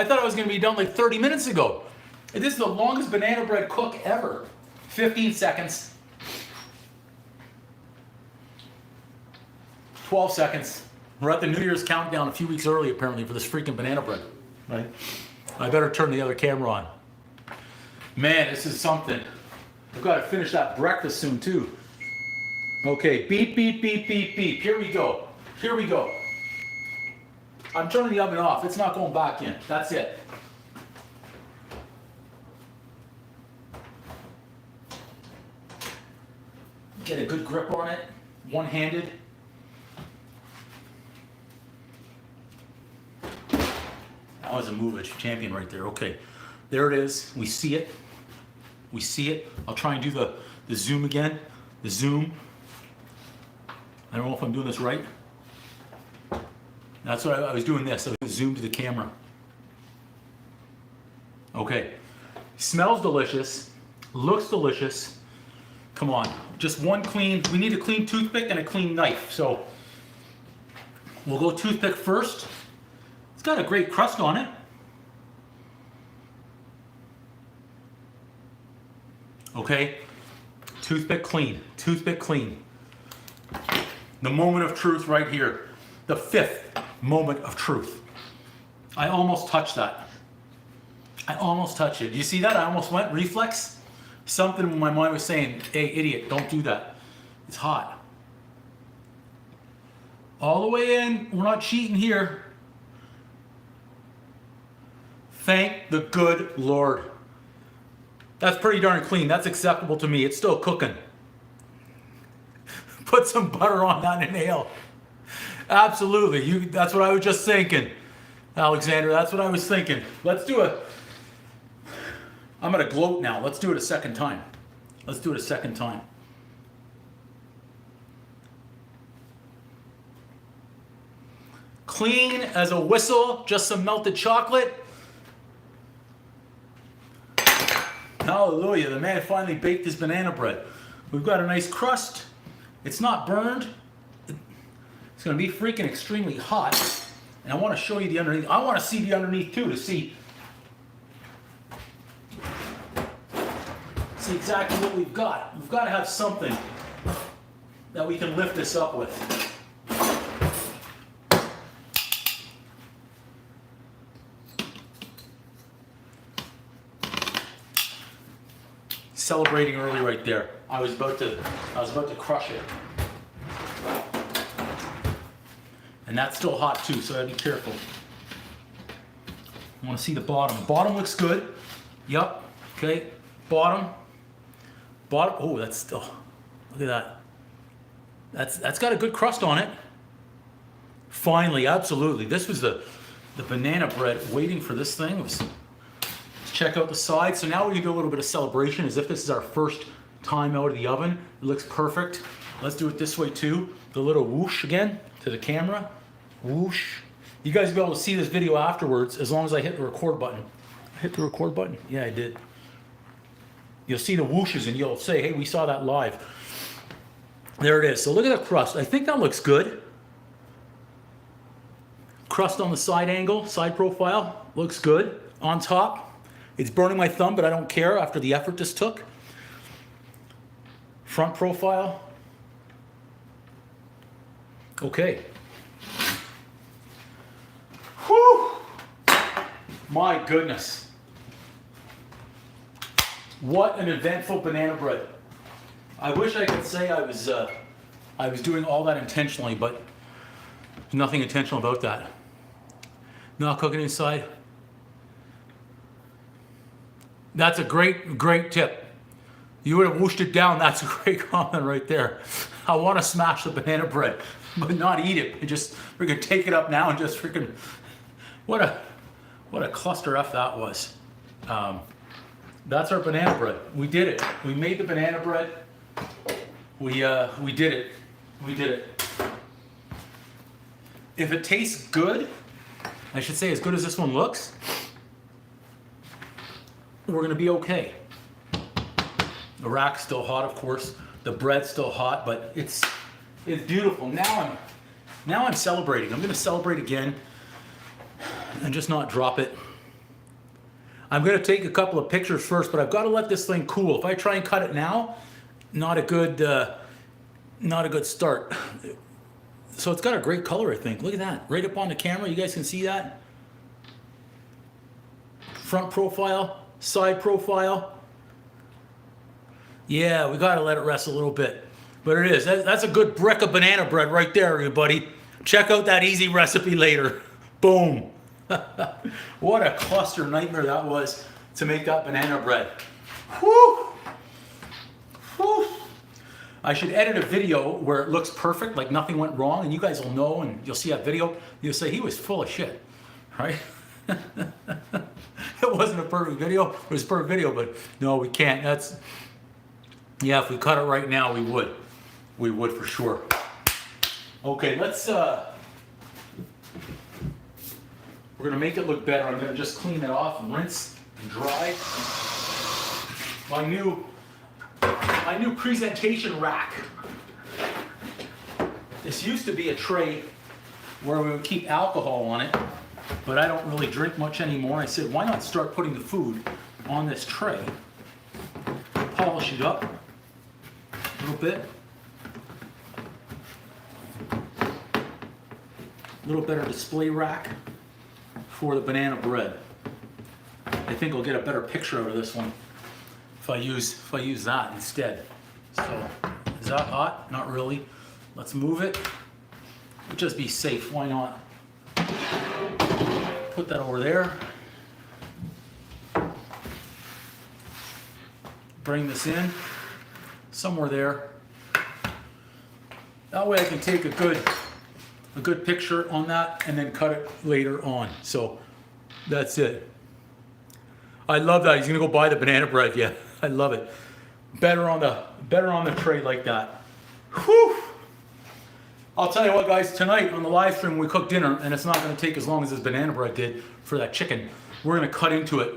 thought I was going to be done like 30 minutes ago. This is the longest banana bread cook ever. 15 seconds. 12 seconds. We're at the New Year's countdown a few weeks early apparently for this freaking banana bread. Right? I better turn the other camera on. Man, this is something. I've got to finish that breakfast soon too. Okay, beep, beep, beep, beep, beep. Here we go. Here we go. I'm turning the oven off. It's not going back in. That's it. Get a good grip on it. One-handed. That was a movage champion right there. Okay. There it is. We see it. We see it. I'll try and do the zoom again. The zoom. I don't know if I'm doing this right. That's what I was doing this. I was zoom to the camera. Okay. Smells delicious. Looks delicious. Come on. Just one clean. We need a clean toothpick and a clean knife. So we'll go toothpick first. It's got a great crust on it. Okay, toothpick clean, toothpick clean. The moment of truth right here. The 5th moment of truth. I almost touched that. I almost touched it. You see that? I almost went reflex. Something in my mind was saying, hey, idiot, don't do that. It's hot. All the way in. We're not cheating here. Thank the good Lord. That's pretty darn clean. That's acceptable to me. It's still cooking. Put some butter on that and nail. Absolutely. That's what I was just thinking, Alexander. That's what I was thinking. Let's do I'm going to gloat now. Let's do it a second time. Let's do it a second time. Clean as a whistle, just some melted chocolate. Hallelujah, the man finally baked his banana bread. We've got a nice crust. It's not burned. It's going to be freaking extremely hot. And I want to show you the underneath. I want to see the underneath too, to see exactly what we've got. We've got to have something that we can lift this up with. Celebrating early right there. I was about to crush it. And that's still hot too, so I gotta be careful. I want to see the bottom. The bottom looks good. Yep. Okay. Bottom. Oh, that's still. Look at that. That's got a good crust on it. Finally, absolutely. This was the banana bread waiting for this thing. Let's check out the side. So now we can do a little bit of celebration as if this is our first time out of the oven. It looks perfect. Let's do it this way too. The little whoosh again to the camera. Whoosh. You guys will be able to see this video afterwards as long as I hit the record button. I hit the record button? Yeah, I did. You'll see the whooshes and you'll say, hey, we saw that live. There it is. So look at the crust. I think that looks good. Crust on the side angle, side profile, looks good. On top, it's burning my thumb, but I don't care after the effort this took. Front profile. Okay. Whew! My goodness. What an eventful banana bread. I wish I could say I was doing all that intentionally, but there's nothing intentional about that. Not cooking inside. That's a great tip. You would have whooshed it down. That's a great comment right there. I want to smash the banana bread, but not eat it. Just freaking take it up now and just freaking, what a cluster F that was. That's our banana bread. We did it. We made the banana bread. We did it. We did it. If it tastes good, I should say as good as this one looks, we're gonna be okay. The rack's still hot, of course. The bread's still hot, but it's beautiful. Now I'm celebrating. I'm gonna celebrate again and just not drop it. I'm gonna take a couple of pictures first, but I've got to let this thing cool. If I try and cut it now, not a good start. So it's got a great color, I think. Look at that, right up on the camera. You guys can see that. Front profile, side profile. Yeah, we gotta let it rest a little bit. But it is. That's a good brick of banana bread right there, everybody. Check out that easy recipe later. Boom. What a cluster nightmare that was to make that banana bread. Whew. Whew. I should edit a video where it looks perfect, like nothing went wrong, and you guys will know, and you'll see that video. You'll say, he was full of shit, right? It wasn't a perfect video. It was a perfect video, but no, we can't. Yeah, if we cut it right now, we would. We would for sure. Okay, we're gonna make it look better. I'm gonna just clean it off and rinse and dry. My new presentation rack. This used to be a tray where we would keep alcohol on it, but I don't really drink much anymore. I said, why not start putting the food on this tray? Polish it up a little bit. A little better display rack for the banana bread. I think I'll get a better picture out of this one if I use that instead. So, is that hot? Not really. Let's move it. Just be safe. Why not? Put that over there. Bring this in somewhere there. That way I can take a good a good picture on that and then cut it later on. So that's it. I love that. He's gonna go buy the banana bread. Yeah, I love it. Better on the tray like that. Whew. I'll tell you what, guys, tonight on the live stream we cook dinner, and it's not going to take as long as this banana bread did for that chicken. We're going to cut into it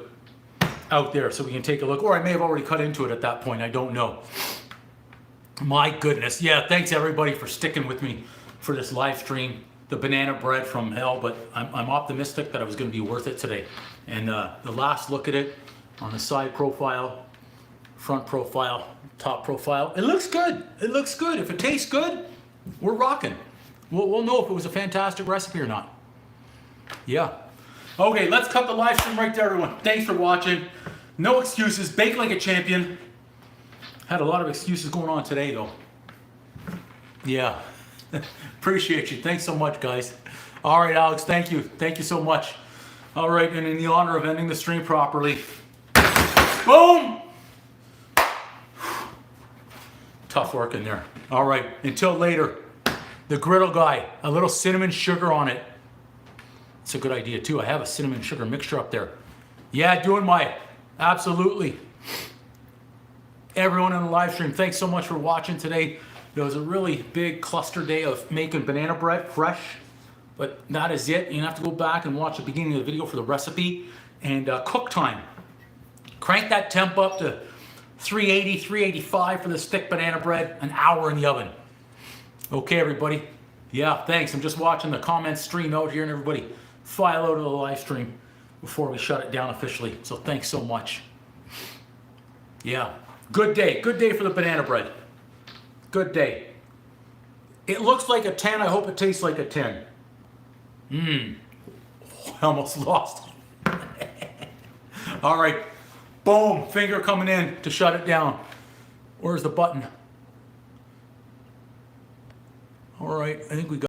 out there so we can take a look, or I may have already cut into it at that point. I don't know. My goodness. Yeah, thanks everybody for sticking with me for this live stream. The banana bread from hell, but I'm optimistic that it was going to be worth it today. And the last look at it on the side profile, front profile, top profile, it looks good. It looks good. If it tastes good, we're rocking. We'll know if it was a fantastic recipe or not. Yeah. Okay, let's cut the live stream right there, everyone. Thanks for watching. No excuses. Bake like a champion. Had a lot of excuses going on today, though. Yeah. Appreciate you. Thanks so much, guys. All right, Alex, thank you. Thank you so much. All right, and in the honor of ending the stream properly, boom! Tough work in there. All right, until later, the griddle guy, a little cinnamon sugar on it. It's a good idea too. I have a cinnamon sugar mixture up there. Yeah, doing my, absolutely. Everyone in the live stream, thanks so much for watching today. There was a really big cluster day of making banana bread fresh, but that is it. You have to go back and watch the beginning of the video for the recipe and cook time. Crank that temp up to 380, 385 for this thick banana bread, an hour in the oven. Okay, everybody. Yeah, thanks. I'm just watching the comments stream out here, and everybody file out of the live stream before we shut it down officially. So thanks so much. Yeah, good day. Good day for the banana bread. Good day. It looks like a 10. I hope it tastes like a 10. I almost lost. All right. Boom, finger coming in to shut it down. Where's the button? All right, I think we got